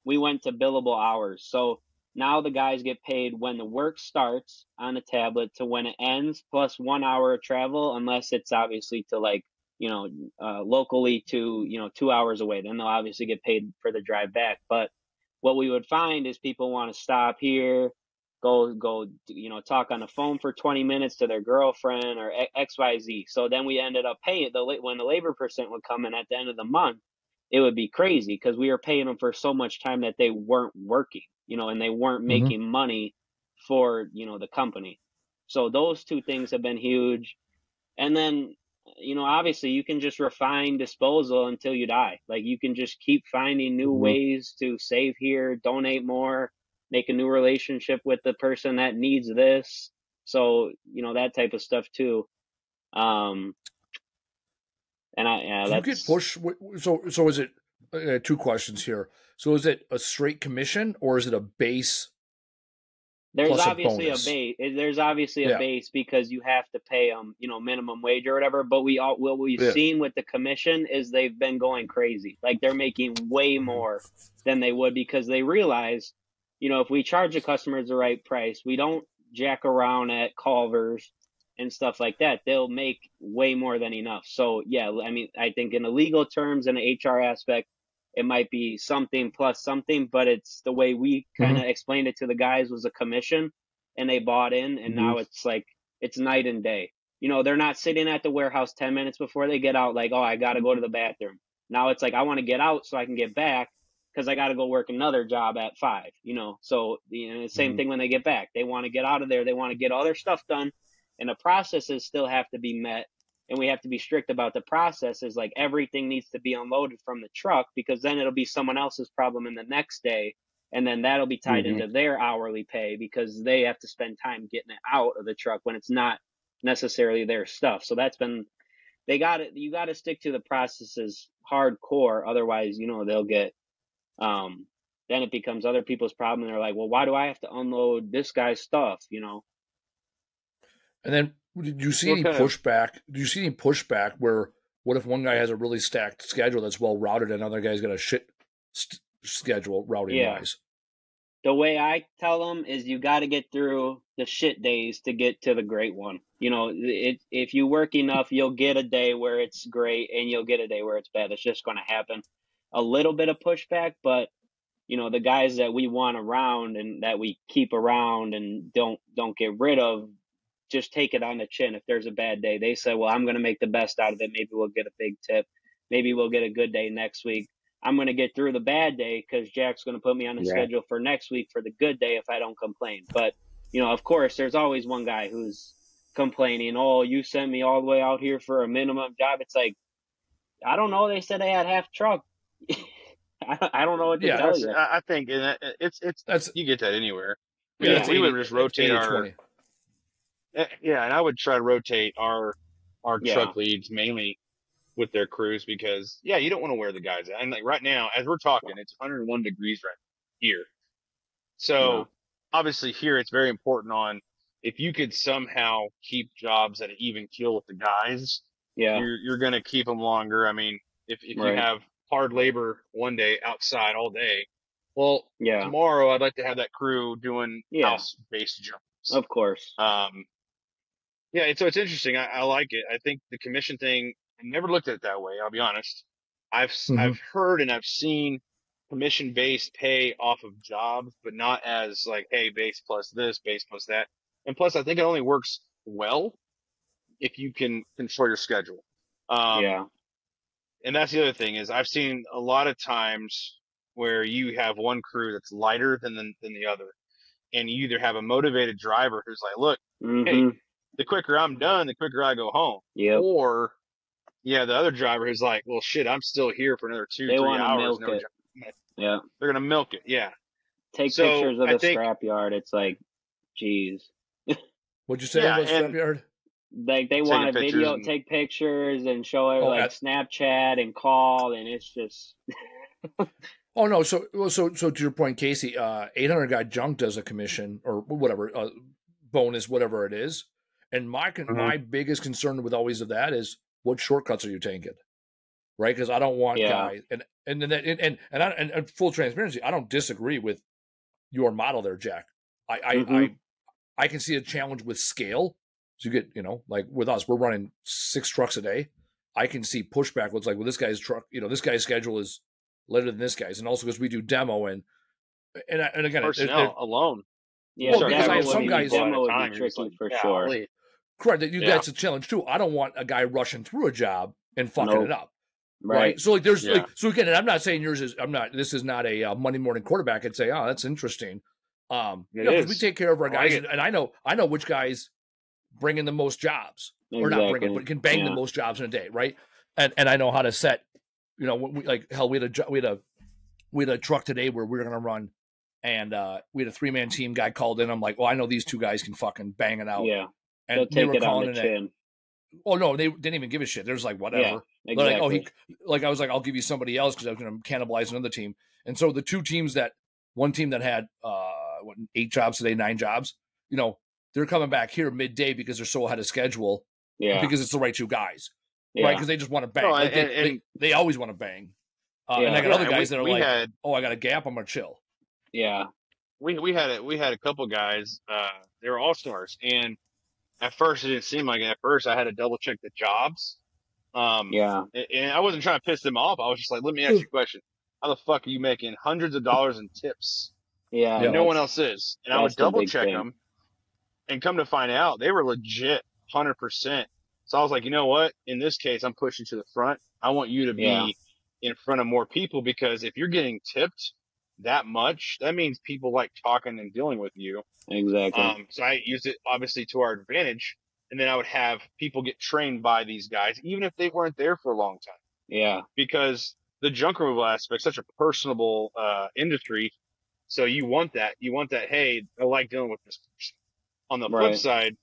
Speaker 3: we went to billable hours. So now the guys get paid when the work starts on the tablet to when it ends, plus 1 hour of travel, unless it's obviously to like, locally to, 2 hours away. Then they'll obviously get paid for the drive back. But what we would find is people want to stop here, go, talk on the phone for 20 minutes to their girlfriend or XYZ. So then we ended up paying when the labor percent would come in at the end of the month, it would be crazy because we were paying them for so much time that they weren't working, and they weren't making money for, the company. So those two things have been huge. And then, obviously you can just refine disposal until you die. Like you can just keep finding new ways to save here, donate more, make a new relationship with the person that needs this. So, that type of stuff too. And
Speaker 1: you get push. So is it two questions here? So is it a straight commission or is it a base?
Speaker 3: There's obviously a base. There's obviously a base because you have to pay them, minimum wage or whatever. But what we've seen with the commission is they've been going crazy. Like they're making way more than they would because they realize, if we charge the customers the right price, we don't jack around at Culver's and stuff like that, they'll make way more than enough. So yeah, I mean, I think in the legal terms and the HR aspect, it might be something plus something, but it's the way we kind of explained it to the guys was a commission and they bought in. And now it's like, it's night and day. They're not sitting at the warehouse 10 minutes before they get out like, oh, I got to go to the bathroom. Now it's like, I want to get out so I can get back because I got to go work another job at 5, So the same thing when they get back. They want to get out of there. They want to get all their stuff done. And the processes still have to be met. And we have to be strict about the processes. Like everything needs to be unloaded from the truck because then it'll be someone else's problem in the next day. And then that'll be tied into their hourly pay because they have to spend time getting it out of the truck when it's not necessarily their stuff. So that's been, you got to stick to the processes hardcore. Otherwise, they'll get, then it becomes other people's problem. And they're like, well, why do I have to unload this guy's stuff?
Speaker 1: And then, did you see any pushback? Do you see any pushback where, what if one guy has a really stacked schedule that's well routed, and another guy's got a shit schedule routing wise?
Speaker 3: The way I tell them is you got to get through the shit days to get to the great one. If you work enough, you'll get a day where it's great, and you'll get a day where it's bad. It's just going to happen. A little bit of pushback, but the guys that we want around and that we keep around and don't get rid of, just take it on the chin. If there's a bad day, they say, well, I'm going to make the best out of it. Maybe we'll get a big tip. Maybe we'll get a good day next week. I'm going to get through the bad day because Jack's going to put me on the schedule for next week for the good day if I don't complain. But, of course, there's always one guy who's complaining, oh, you sent me all the way out here for a minimum job. It's like, I don't know. They said they had half truck. I don't know what to tell you.
Speaker 2: I think it's you get that anywhere. Yeah, we would just rotate our... Yeah, and I would try to rotate our truck leads mainly with their crews because, you don't want to wear the guys out. And like right now, as we're talking, it's 101 degrees right here. So obviously here it's very important on if you could somehow keep jobs at an even keel with the guys, you're going to keep them longer. I mean, if you have hard labor one day outside all day, well, tomorrow I'd like to have that crew doing house-based jobs.
Speaker 3: Of course.
Speaker 2: Yeah, so it's interesting. I like it. I think the commission thing, I never looked at it that way, I'll be honest. I've heard and I've seen commission-based pay off of jobs, but not as like, hey, base plus this, base plus that. And plus, I think it only works well if you can control your schedule. And that's the other thing is I've seen a lot of times where you have one crew that's lighter than the other. And you either have a motivated driver who's like, look, hey, the quicker I'm done, the quicker I go home. Or, the other driver who's like, well, shit, I'm still here for another 2-3 hours.
Speaker 3: Milk it.
Speaker 2: They're going to milk it. Yeah.
Speaker 3: take
Speaker 2: So,
Speaker 3: pictures of
Speaker 2: I
Speaker 3: the
Speaker 2: think,
Speaker 3: scrapyard. It's like, geez.
Speaker 1: What'd you say
Speaker 2: yeah,
Speaker 1: about
Speaker 2: and
Speaker 1: scrapyard?
Speaker 3: Like they want
Speaker 2: taking
Speaker 3: to
Speaker 2: pictures
Speaker 3: video,
Speaker 2: and
Speaker 3: take pictures and show it
Speaker 1: Oh,
Speaker 3: like Snapchat and call, and it's just
Speaker 1: oh no. So to your point, Casey, 800 guy junk does a commission or whatever, bonus, whatever it is. And my biggest concern with always of that is what shortcuts are you taking? Right? Because I don't want
Speaker 3: yeah,
Speaker 1: guys and full transparency, I don't disagree with your model there, Jack. I can see a challenge with scale. So you get, like with us, we're running 6 trucks a day. I can see pushback. What's like, well, this guy's truck, this guy's schedule is later than this guy's, and also because we do demo and again,
Speaker 2: personnel alone.
Speaker 3: yeah.
Speaker 1: Well, because I have some guys
Speaker 3: demo would
Speaker 2: time,
Speaker 3: be
Speaker 2: you're just
Speaker 3: tricky
Speaker 2: like,
Speaker 3: for sure.
Speaker 2: golly.
Speaker 1: correct.
Speaker 2: Yeah.
Speaker 1: That's a challenge too. I don't want a guy rushing through a job and fucking
Speaker 3: Nope.
Speaker 1: it up.
Speaker 3: Right.
Speaker 1: So like there's
Speaker 2: Yeah.
Speaker 1: so again, and I'm not saying this is not a Monday morning quarterback. I'd say, oh, that's interesting. Because we take care of our guys, and I know which guys bring in the most jobs, or not bring in, but can bang the most jobs in a day, right? And I know how to set. When we had a truck today where we were going to run, and we had a 3-man team. Guy called in. I'm like, well, I know these 2 guys can fucking bang it out.
Speaker 3: Yeah,
Speaker 1: and
Speaker 3: they were calling it in.
Speaker 1: Oh no, they didn't even give a shit. They're just like, whatever.
Speaker 3: Yeah, exactly.
Speaker 1: I was like, I'll give you somebody else because I was going to cannibalize another team. And so the 2 teams one team that had 8 jobs today, 9 jobs, they're coming back here midday because they're so ahead of schedule.
Speaker 3: Yeah,
Speaker 1: because it's the right 2 guys,
Speaker 3: yeah.
Speaker 1: right? Because they just want to bang.
Speaker 2: No,
Speaker 1: they always want to bang. And I got other guys that are like,
Speaker 2: I
Speaker 1: got a gap, I'm gonna chill.
Speaker 3: Yeah,
Speaker 2: we had a couple guys. They were all stars, and at first it didn't seem like it. At first, I had to double check the jobs.
Speaker 3: yeah.
Speaker 2: And I wasn't trying to piss them off. I was just like, let me ask you a question. How the fuck are you making hundreds of dollars in tips?
Speaker 3: Yeah,
Speaker 2: And no one else is. And I would double check
Speaker 3: thing.
Speaker 2: them, and come to find out they were legit 100%. So I was like, you know what? In this case, I'm pushing to the front. I want you to be in front of more people, because if you're getting tipped that much, that means people like talking and dealing with you.
Speaker 3: Exactly.
Speaker 2: So I used it obviously to our advantage, and then I would have people get trained by these guys, even if they weren't there for a long time.
Speaker 3: Yeah.
Speaker 2: Because the junk removal aspect is such a personable industry. So you want that. You want that, hey, I like dealing with this person. On the flip side,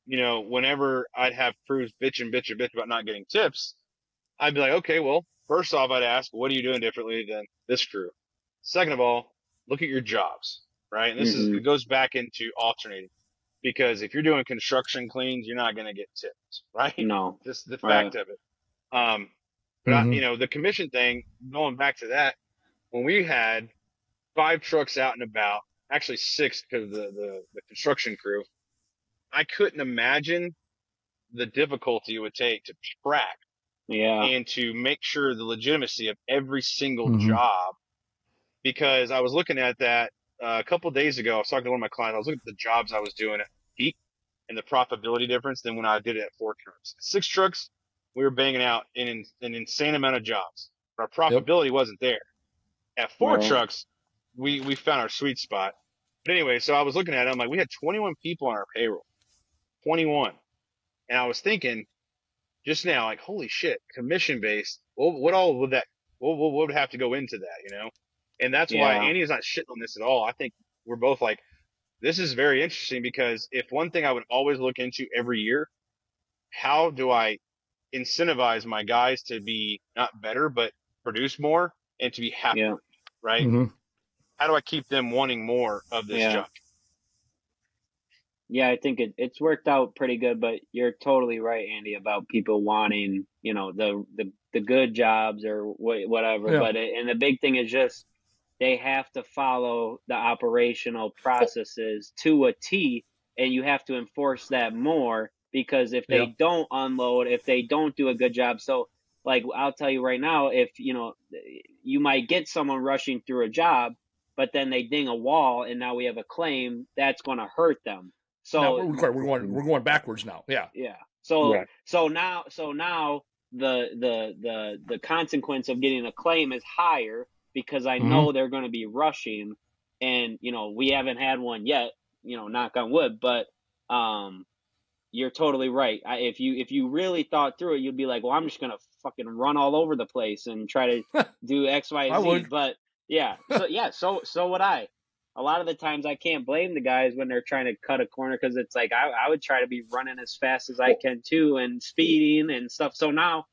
Speaker 2: whenever I'd have crews bitch about not getting tips, I'd be like, okay, well, first off, I'd ask, what are you doing differently than this crew? Second of all, look at your jobs, right? And this it goes back into alternating, because if you're doing construction cleans, you're not going to get tips, right?
Speaker 3: No.
Speaker 2: Just the fact of it. But the commission thing, going back to that, when we had 5 trucks out and about, actually 6 because of the construction crew, I couldn't imagine the difficulty it would take to track and to make sure the legitimacy of every single job. Because I was looking at that a couple of days ago. I was talking to one of my clients. I was looking at the jobs I was doing at peak and the profitability difference than when I did it at 4 trucks. 6 trucks, we were banging out an insane amount of jobs. But our profitability wasn't there. At 4 trucks, we found our sweet spot. But anyway, so I was looking at it. I'm like, we had 21 people on our payroll. 21. And I was thinking just now, like, holy shit, commission based. What all would that, what would have to go into that, And that's why Andy is not shitting on this at all. I think we're both like, this is very interesting, because if one thing I would always look into every year, how do I incentivize my guys to be not better, but produce more and to be happier, right? How do I keep them wanting more of this junk?
Speaker 3: Yeah, I think it's worked out pretty good, but you're totally right, Andy, about people wanting, the good jobs or whatever. But and the big thing is just they have to follow the operational processes to a T, and you have to enforce that more, because if they don't unload, if they don't do a good job, so like I'll tell you right now, if you might get someone rushing through a job, but then they ding a wall, and now we have a claim, that's going to hurt them. So
Speaker 1: now we're going backwards now. Yeah.
Speaker 3: So now the consequence of getting a claim is higher, because I know they're going to be rushing, and we haven't had one yet. Knock on wood, but you're totally right. If you really thought through it, you'd be like, well, I'm just going to fucking run all over the place and try to do X, Y, Z. But Yeah. So would I. A lot of the times I can't blame the guys when they're trying to cut a corner, because it's like I would try to be running as fast as I can too, and speeding and stuff. So now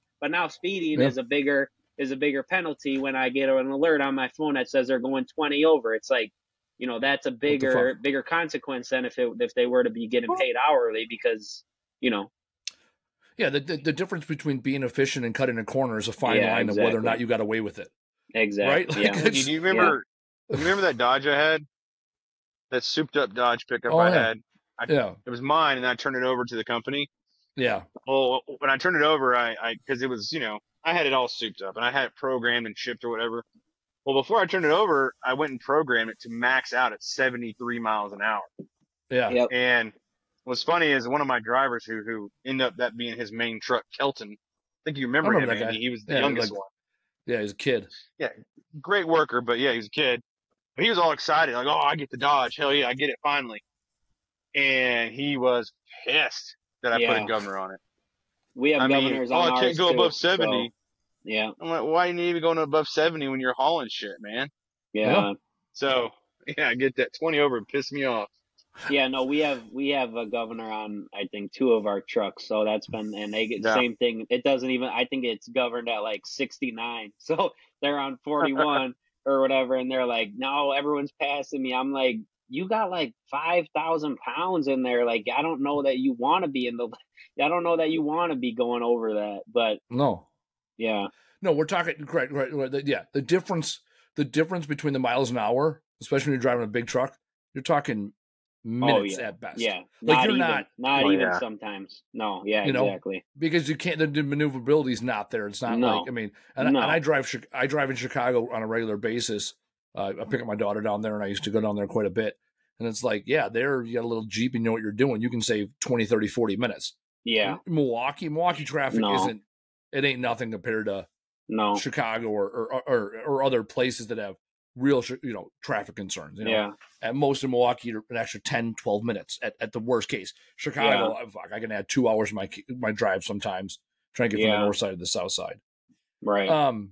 Speaker 3: speeding
Speaker 1: Yeah.
Speaker 3: is a bigger penalty when I get an alert on my phone that says they're going 20 over. It's like, that's a bigger consequence than if they were to be getting paid hourly, because
Speaker 1: Yeah, the difference between being efficient and cutting a corner is a fine line of whether or not you got away with it.
Speaker 3: Exactly.
Speaker 1: Right? Like,
Speaker 2: Do you remember? You remember that Dodge I had? That souped up Dodge pickup I had? It was mine, and I turned it over to the company.
Speaker 1: Yeah.
Speaker 2: Well, when I turned it over, because it was, I had it all souped up, and I had it programmed and shipped or whatever. Well, before I turned it over, I went and programmed it to max out at 73 miles an hour.
Speaker 1: Yeah.
Speaker 3: Yep.
Speaker 2: And what's funny is one of my drivers who ended up that being his main truck, Kelton. I think you remember him,
Speaker 1: that guy.
Speaker 2: Andy. He was the youngest one.
Speaker 1: Yeah, he's a kid.
Speaker 2: Yeah, great worker, but yeah, he was a kid. But he was all excited, like, "Oh, I get the Dodge! Hell yeah, I get it finally!" And he was pissed that I put a governor on it.
Speaker 3: We have governors on ours
Speaker 2: I can't go above 70.
Speaker 3: So, yeah.
Speaker 2: I'm like, why do you need to be going above 70 when you're hauling shit, man?
Speaker 3: Yeah.
Speaker 2: So yeah, I get that 20 over and piss me off.
Speaker 3: Yeah, no, we have a governor on, I think, 2 of our trucks. So that's been, and they get the same thing. It doesn't even, I think it's governed at like 69. So they're on 41 or whatever. And they're like, no, everyone's passing me. I'm like, you got like 5,000 pounds in there. Like, I don't know that you want to be I don't know that you want to be going over that, but
Speaker 1: no.
Speaker 3: Yeah.
Speaker 1: No, we're talking, right. Yeah. The difference between the miles an hour, especially when you're driving a big truck, you're talking minutes at best.
Speaker 3: Yeah.
Speaker 1: Like
Speaker 3: not even sometimes. No. Yeah, exactly.
Speaker 1: Because you can't, the maneuverability is not there. It's not like, I mean, and I drive in Chicago on a regular basis. I pick up my daughter down there, and I used to go down there quite a bit. And it's like, yeah, there you got a little Jeep, you know what you're doing. You can save 20, 30, 40 minutes.
Speaker 3: Yeah.
Speaker 1: Milwaukee traffic ain't nothing compared to Chicago or other places that have real, traffic concerns.
Speaker 3: Yeah.
Speaker 1: At most in Milwaukee, an extra 10, 12 minutes at the worst case. Chicago, I can add 2 hours my drive sometimes, trying to get from the north side to the south side.
Speaker 3: Right.
Speaker 1: All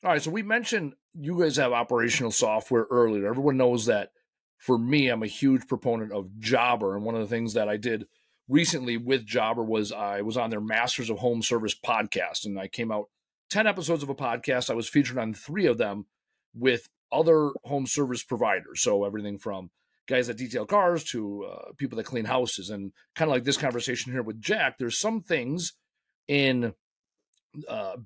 Speaker 1: right. So we mentioned you guys have operational software earlier. Everyone knows that for me, I'm a huge proponent of Jobber. And one of the things that I did recently with Jobber was I was on their Masters of Home Service podcast, and I came out 10 episodes of a podcast. I was featured on 3 of them with other home service providers. So everything from guys that detail cars to people that clean houses. And kind of like this conversation here with Jack, there's some things in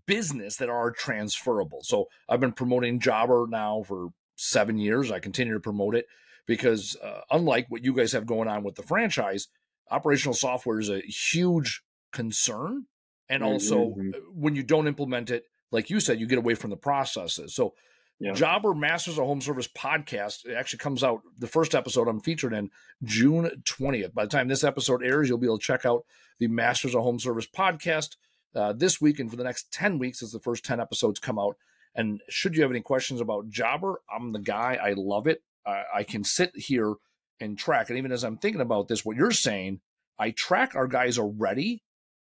Speaker 1: business that are transferable. So I've been promoting Jobber now for 7 years. I continue to promote it because unlike what you guys have going on with the franchise, operational software is a huge concern. And also when you don't implement it, like you said, you get away from the processes. So Jobber Masters of Home Service podcast, it actually comes out, the first episode I'm featured in June 20th. By the time this episode airs, you'll be able to check out the Masters of Home Service podcast this week, and for the next 10 weeks as the first 10 episodes come out. And should you have any questions about Jobber, I'm the guy. I love it. I can sit here and track. And even as I'm thinking about this, what you're saying, I track our guys already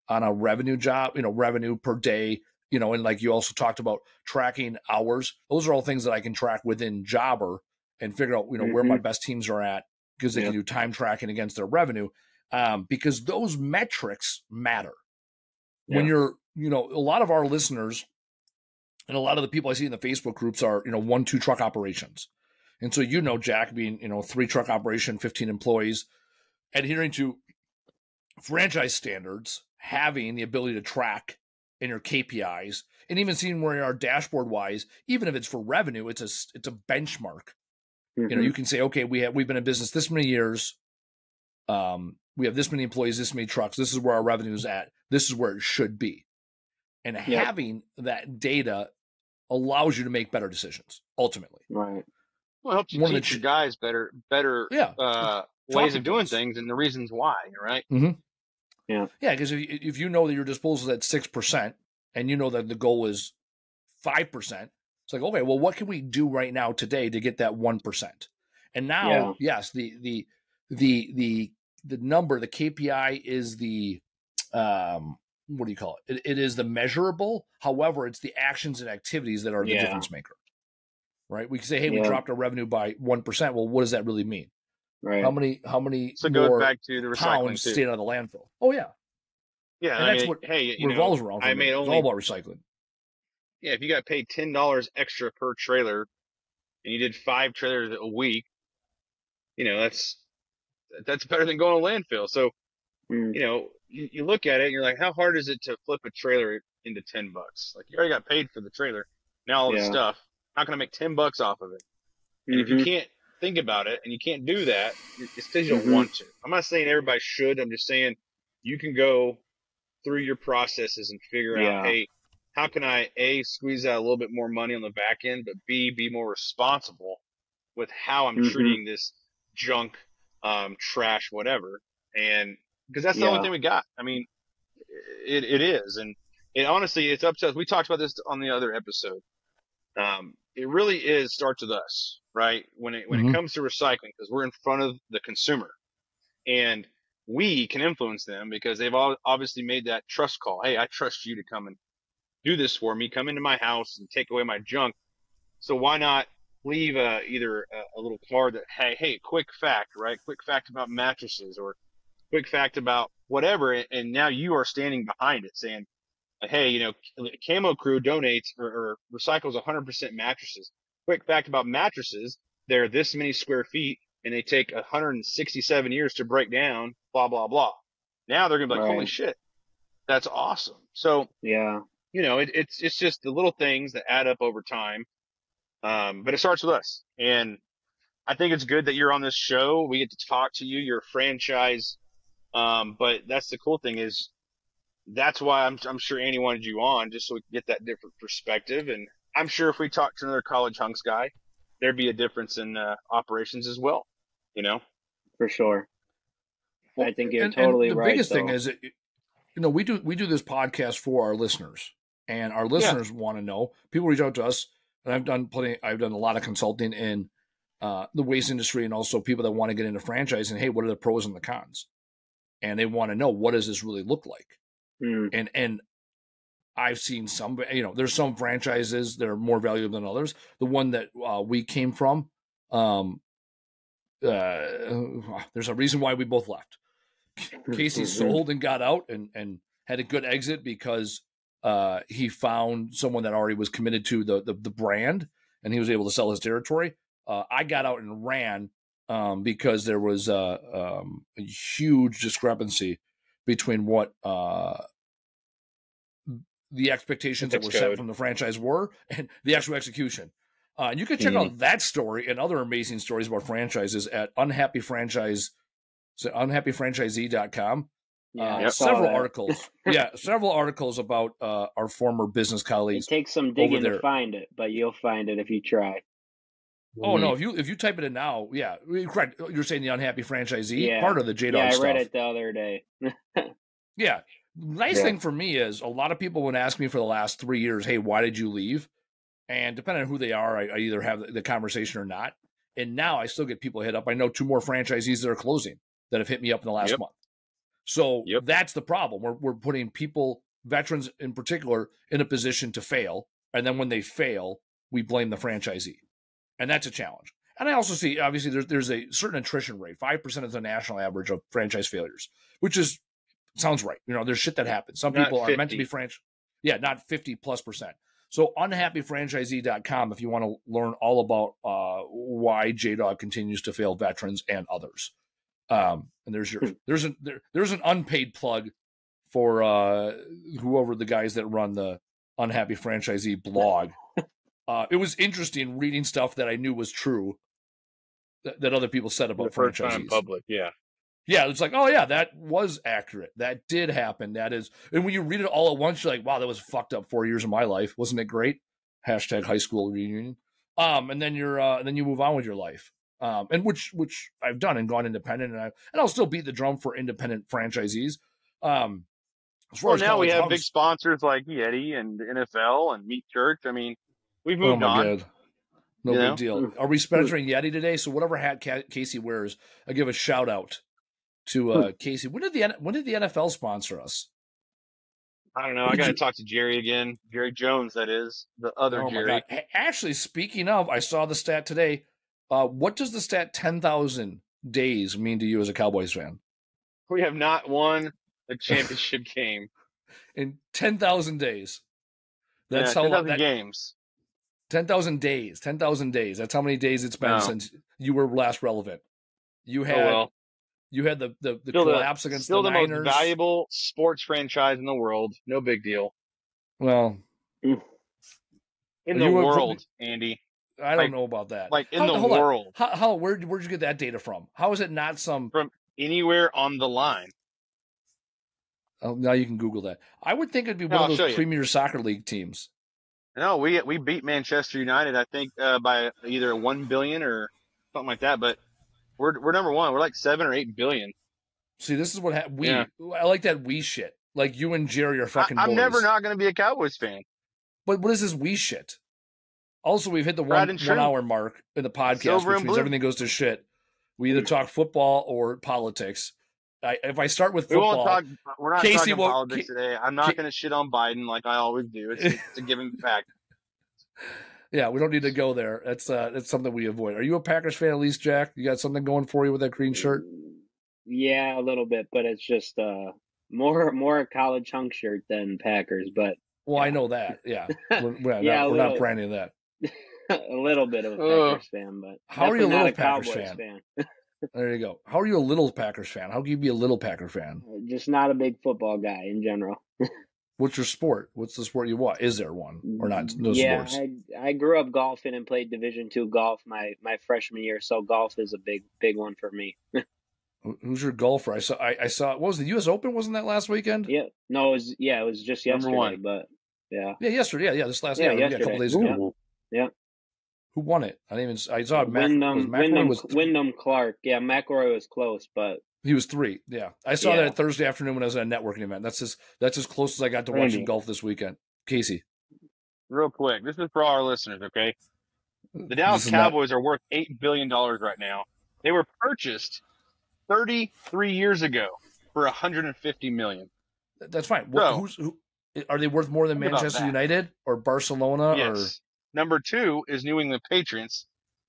Speaker 1: on a revenue job, revenue per day, and like you also talked about tracking hours. Those are all things that I can track within Jobber and figure out, where my best teams are at, because they can do time tracking against their revenue, because those metrics matter. When you're, a lot of our listeners and a lot of the people I see in the Facebook groups are, 1-2 truck operations. And so, Jack being, 3 truck operation, 15 employees, adhering to franchise standards, having the ability to track in your KPIs, and even seeing where you are dashboard wise, even if it's for revenue, it's a benchmark. You can say, okay, we've been in business this many years. We have this many employees, this many trucks. This is where our revenue is at. This is where it should be. And having that data allows you to make better decisions ultimately.
Speaker 3: Right.
Speaker 2: Well, it helps you teach your guys better ways of doing things and the reasons why, right?
Speaker 1: Yeah, because if you know that your disposal is at 6% and you know that the goal is 5%, it's like, okay, well, what can we do right now today to get that 1%? And now, yes, the number, the KPI is the what do you call it? It is the measurable. However, it's the actions and activities that are the difference maker. right? We can say, hey, we dropped our revenue by 1%. Well, what does that really mean?
Speaker 3: Right.
Speaker 1: How many
Speaker 2: So it
Speaker 1: more
Speaker 2: goes back to the recycling
Speaker 1: pounds
Speaker 2: too.
Speaker 1: stayed out of the landfill? Oh yeah.
Speaker 2: Yeah,
Speaker 1: And that's what revolves around for me. It's all about recycling.
Speaker 2: Yeah, if you got paid $10 extra per trailer and you did 5 trailers a week, that's better than going to landfill. So, you look at it and you're like, how hard is it to flip a trailer into $10? Like, you already got paid for the trailer. Now all the stuff, how can I make $10 off of it? And if you can't think about it and you can't do that, it's because you don't want to. I'm not saying everybody should. I'm just saying you can go through your processes and figure out, hey, how can I, A, squeeze out a little bit more money on the back end, but B, be more responsible with how I'm treating this junk, trash, whatever. And because that's the only thing we got. I mean, it is. And honestly, it's up to us. We talked about this on the other episode. It really starts with us, right? When it comes to recycling, because we're in front of the consumer and we can influence them because they've obviously made that trust call. Hey, I trust you to come and do this for me. Come into my house and take away my junk. So why not leave either a little card that, hey, quick fact, right? Quick fact about mattresses or quick fact about whatever. And now you are standing behind it saying, hey, Camo Crew donates or recycles 100% mattresses. Quick fact about mattresses, they're this many square feet and they take 167 years to break down, blah, blah, blah. Now they're going to be like, holy shit, that's awesome. So, it's just the little things that add up over time. But it starts with us. And I think it's good that you're on this show. We get to talk to you. You're a franchise. But that's the cool thing is that's why I'm sure Andy wanted you on, just so we can get that different perspective. And I'm sure if we talked to another college Hunks guy, there'd be a difference in operations as well,
Speaker 3: For sure.
Speaker 1: Well,
Speaker 3: I think you're totally right.
Speaker 1: The biggest thing is, we do this podcast for our listeners, and our listeners want to know. People reach out to us, and I've done a lot of consulting in the waste industry, and also people that want to get into franchising. Hey, what are the pros and the cons? And they want to know, what does this really look like? And I've seen some, there's some franchises that are more valuable than others. The one that we came from, there's a reason why we both left. Casey sold and got out and had a good exit because he found someone that already was committed to the brand, and he was able to sell his territory. I got out and ran because there was a huge discrepancy between what the expectations that were set from the franchise were and the actual execution. And you can check out that story and other amazing stories about franchises at unhappyfranchisee.com. Several articles. Several articles about our former business colleagues.
Speaker 3: It takes some digging to find it, but you'll find it if you try.
Speaker 1: Oh no! If you type it in now, correct. You're saying the unhappy franchisee part of the J-Dog stuff.
Speaker 3: I read it the other day.
Speaker 1: Nice thing for me is a lot of people would ask me for the last 3 years, hey, why did you leave? And depending on who they are, I either have the conversation or not. And now I still get people hit up. I know 2 more franchisees that are closing that have hit me up in the last month. So that's the problem. We're putting people, veterans in particular, in a position to fail. And then when they fail, we blame the franchisee. And that's a challenge. And I also see, obviously, there's a certain attrition rate. 5% is the national average of franchise failures, which sounds right. There's shit that happens. Some people are meant to be franchise. Yeah, not 50+%. So unhappyfranchisee.com if you want to learn all about why J-Dog continues to fail veterans and others. And there's an unpaid plug for whoever the guys that run the Unhappy Franchisee blog. It was interesting reading stuff that I knew was true that other people said about franchisees.
Speaker 2: First time in public,
Speaker 1: yeah, it's like, oh yeah, that was accurate. That did happen. That is, and when you read it all at once, you're like, wow, that was fucked up 4 years of my life. Wasn't it great? Hashtag high school reunion. And then you move on with your life. And which I've done and gone independent, and I'll still beat the drum for independent franchisees.
Speaker 2: Now we have big sponsors like Yeti and NFL and Meat Church. I mean, we've moved on.
Speaker 1: God. No big deal. Are we sponsoring Yeti today? So whatever hat Casey wears, I give a shout out to Casey. When did the NFL sponsor us?
Speaker 2: I don't know. I got to talk to Jerry again. Jerry Jones, that is. The other
Speaker 1: Oh,
Speaker 2: Jerry.
Speaker 1: my God. Actually, speaking of, I saw the stat today. What does the stat 10,000 days mean to you as a Cowboys fan?
Speaker 2: We have not won a championship game.
Speaker 1: In 10,000 days. That's
Speaker 2: yeah,
Speaker 1: how
Speaker 2: 10,000 games.
Speaker 1: 10,000 days. 10,000 days. That's how many days it's been since you were last relevant. You had you had the collapse against the Niners.
Speaker 2: Still the most valuable sports franchise in the world. No big deal.
Speaker 1: Well,
Speaker 2: in the world, Andy.
Speaker 1: I don't know about that.
Speaker 2: Like in the world.
Speaker 1: Where'd you get that data from? How is it not from
Speaker 2: anywhere on the line?
Speaker 1: Oh, now you can Google that. I would think it'd be one of those Premier Soccer League teams.
Speaker 2: No, we beat Manchester United, I think, by either 1 billion or something like that. But we're number one. We're like 7 or 8 billion.
Speaker 1: See, this is what I like that we shit. Like you and Jerry are fucking.
Speaker 2: I'm
Speaker 1: boys.
Speaker 2: never not going to be a Cowboys fan.
Speaker 1: But what is this we shit? Also, we've hit the 1 hour mark in the podcast, which means everything goes to shit. We either talk football or politics. If I start with football,
Speaker 2: we're not talking politics today. I'm not going to shit on Biden like I always do. It's a given fact.
Speaker 1: Yeah, we don't need to go there. That's something we avoid. Are you a Packers fan at least, Jack? You got something going for you with that green shirt?
Speaker 3: Yeah, a little bit, but it's just more a college hunk shirt than Packers. But
Speaker 1: I know that. Yeah, we're not branding that.
Speaker 3: A little bit of a Packers fan, but
Speaker 1: how are you a little Packers fan? There you go. How are you a little Packers fan? How can you be a little Packer fan?
Speaker 3: Just not a big football guy in general.
Speaker 1: What's your sport? What's the sport you want? Is there one or not? No sports.
Speaker 3: I grew up golfing and played Division II golf my freshman year, so golf is a big one for me.
Speaker 1: Who's your golfer? I saw. What was the U.S. Open? Wasn't that last weekend?
Speaker 3: Yeah. No, it was just yesterday. But yeah.
Speaker 1: Yeah, yesterday. Yeah, this last yesterday. A couple days ago.
Speaker 3: Yeah.
Speaker 1: Who won it? I saw
Speaker 3: Wyndham Clark. Yeah, McElroy was close, but
Speaker 1: he was 3. Yeah, I saw that Thursday afternoon when I was at a networking event. That's as close as I got to watching golf this weekend. Casey,
Speaker 2: real quick, this is for all our listeners. Okay, the Dallas Cowboys are worth $8 billion right now. They were purchased 33 years ago for $150 million.
Speaker 1: That's fine. So, who are they worth more than Manchester United or Barcelona?
Speaker 2: Yes.
Speaker 1: Or
Speaker 2: number 2 is New England Patriots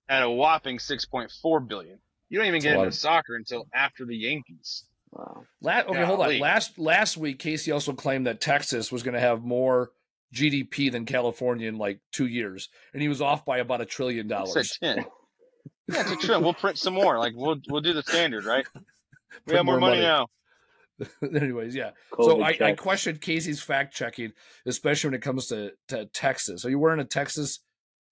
Speaker 2: at a whopping $6.4 billion. You don't even get into soccer until after the Yankees.
Speaker 3: Wow.
Speaker 1: Hold on. Last week, Casey also claimed that Texas was going to have more GDP than California in like 2 years, and he was off by about $1 trillion.
Speaker 2: I said 10. Yeah, it's $1 trillion. We'll print some more. Like we'll do the standard, right? We have more money now.
Speaker 1: Anyways, yeah. So I questioned Casey's fact checking, especially when it comes to Texas. Are you wearing a Texas? Is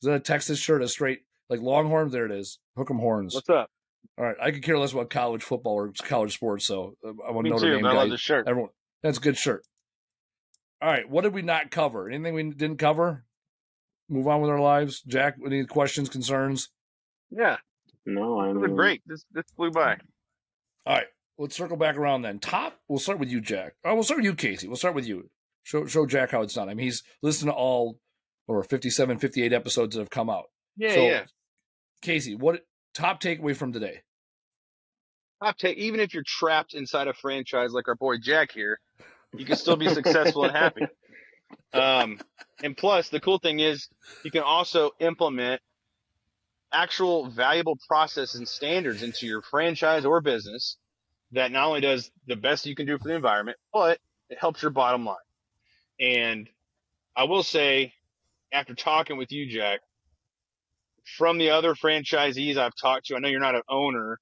Speaker 1: that a Texas shirt? A straight like Longhorns? There it is. Hook 'em horns.
Speaker 2: What's up?
Speaker 1: All right, I could care less about college football or college sports, so I'm a Notre Dame
Speaker 2: guy. I love
Speaker 1: the
Speaker 2: shirt.
Speaker 1: Everyone, that's a good shirt. All right, what did we not cover? Anything we didn't cover? Move on with our lives. Jack, any questions, concerns?
Speaker 2: Yeah.
Speaker 3: No, I mean,
Speaker 2: great. This flew by.
Speaker 1: All right, let's circle back around then. We'll start with you, Jack. We'll start with you, Casey. We'll start with you. Show Jack how it's done. I mean, he's listened to all 57, 58 episodes that have come out.
Speaker 2: Yeah.
Speaker 1: Casey, what top takeaway from today?
Speaker 2: Even if you're trapped inside a franchise like our boy Jack here, you can still be successful and happy. And plus, the cool thing is you can also implement actual valuable processes and standards into your franchise or business that not only does the best you can do for the environment, but it helps your bottom line. And I will say, after talking with you, Jack, from the other franchisees I've talked to, I know you're not an owner,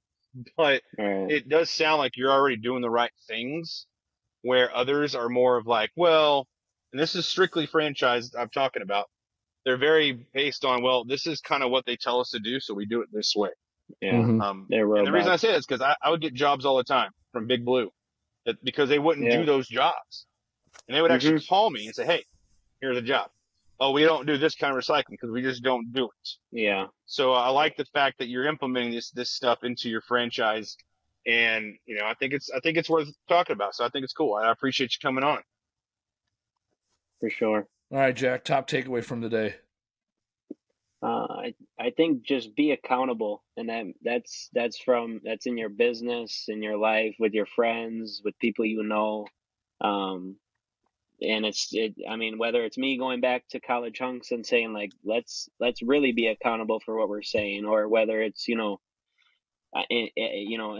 Speaker 2: but it does sound like you're already doing the right things, where others are more of like, well, and this is strictly franchise I'm talking about. They're very based on, well, this is kind of what they tell us to do, so we do it this way.
Speaker 3: Yeah. Mm-hmm.
Speaker 2: And the reason I say that is because I would get jobs all the time from Big Blue because they wouldn't do those jobs. And they would actually call me and say, hey, here's a job. Oh, we don't do this kind of recycling because we just don't do it.
Speaker 3: Yeah.
Speaker 2: So I like the fact that you're implementing this stuff into your franchise, and I think it's worth talking about. So I think it's cool. I appreciate you coming on.
Speaker 3: For sure.
Speaker 1: All right, Jack. Top takeaway from today.
Speaker 3: I think just be accountable, and that's in your business, in your life, with your friends, with people you know. I mean, whether it's me going back to college hunks and saying like, let's really be accountable for what we're saying, or whether it's, in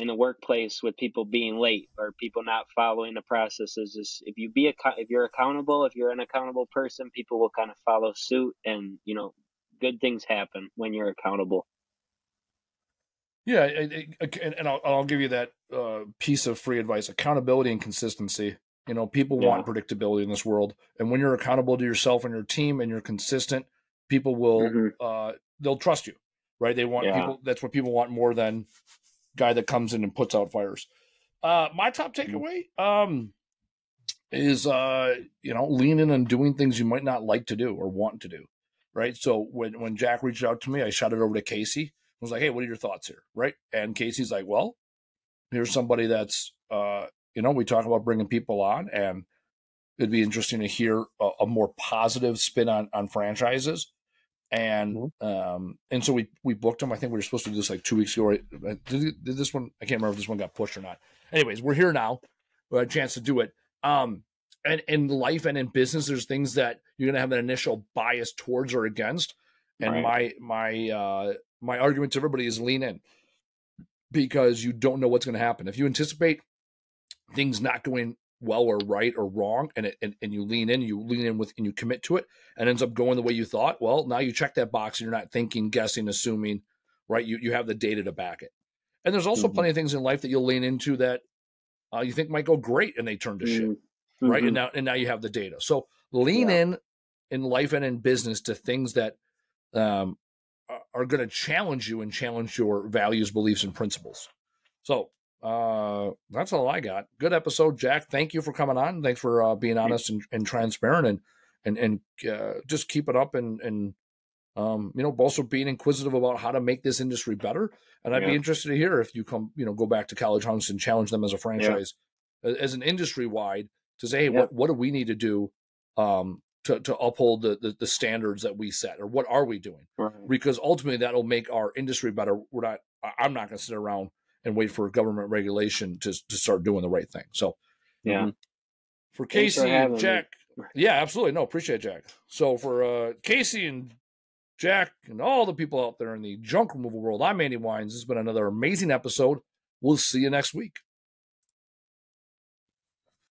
Speaker 3: the workplace with people being late or people not following the processes, is if you're accountable, if you're an accountable person, people will kind of follow suit, and good things happen when you're accountable.
Speaker 1: Yeah, and I'll give you that piece of free advice: accountability and consistency. People want predictability in this world, and when you're accountable to yourself and your team, and you're consistent, people will they'll trust you, right? They want people. That's what people want more than guy that comes in and puts out fires. My top takeaway is lean in on doing things you might not like to do or want to do, right? So when Jack reached out to me, I shot it over to Casey. I was like, hey, what are your thoughts here, right? And Casey's like, well, here's somebody that's we talk about bringing people on, and it'd be interesting to hear a more positive spin on franchises. And so we booked them. I think we were supposed to do this like 2 weeks ago. Right? Did this one? I can't remember if this one got pushed or not. Anyways, we're here now. We had a chance to do it. And in life and in business, there's things that you're going to have an initial bias towards or against. And my argument to everybody is lean in, because you don't know what's going to happen. If you anticipate things not going well or right or wrong, and you lean in with, and you commit to it, and ends up going the way you thought, well, now you check that box and you're not thinking, guessing, assuming, right? You have the data to back it. And there's also plenty of things in life that you'll lean into that you think might go great, and they turn to shit, right? And now you have the data. So lean in life and in business to things that are going to challenge you and challenge your values, beliefs, and principles. So that's all I got. Good episode, Jack. Thank you for coming on. Thanks for being honest and transparent, and just keep it up, and also being inquisitive about how to make this industry better. And I'd be interested to hear if you go back to college hunks and challenge them as a franchise, as an industry wide, to say, hey, what do we need to do to uphold the standards that we set, or what are we doing?
Speaker 3: Right.
Speaker 1: Because ultimately that'll make our industry better. I'm not going to sit around and wait for government regulation to start doing the right thing. So for Casey and Jack, absolutely. No, appreciate Jack. So for Casey and Jack and all the people out there in the junk removal world, I'm Andy Weins. This has been another amazing episode. We'll see you next week.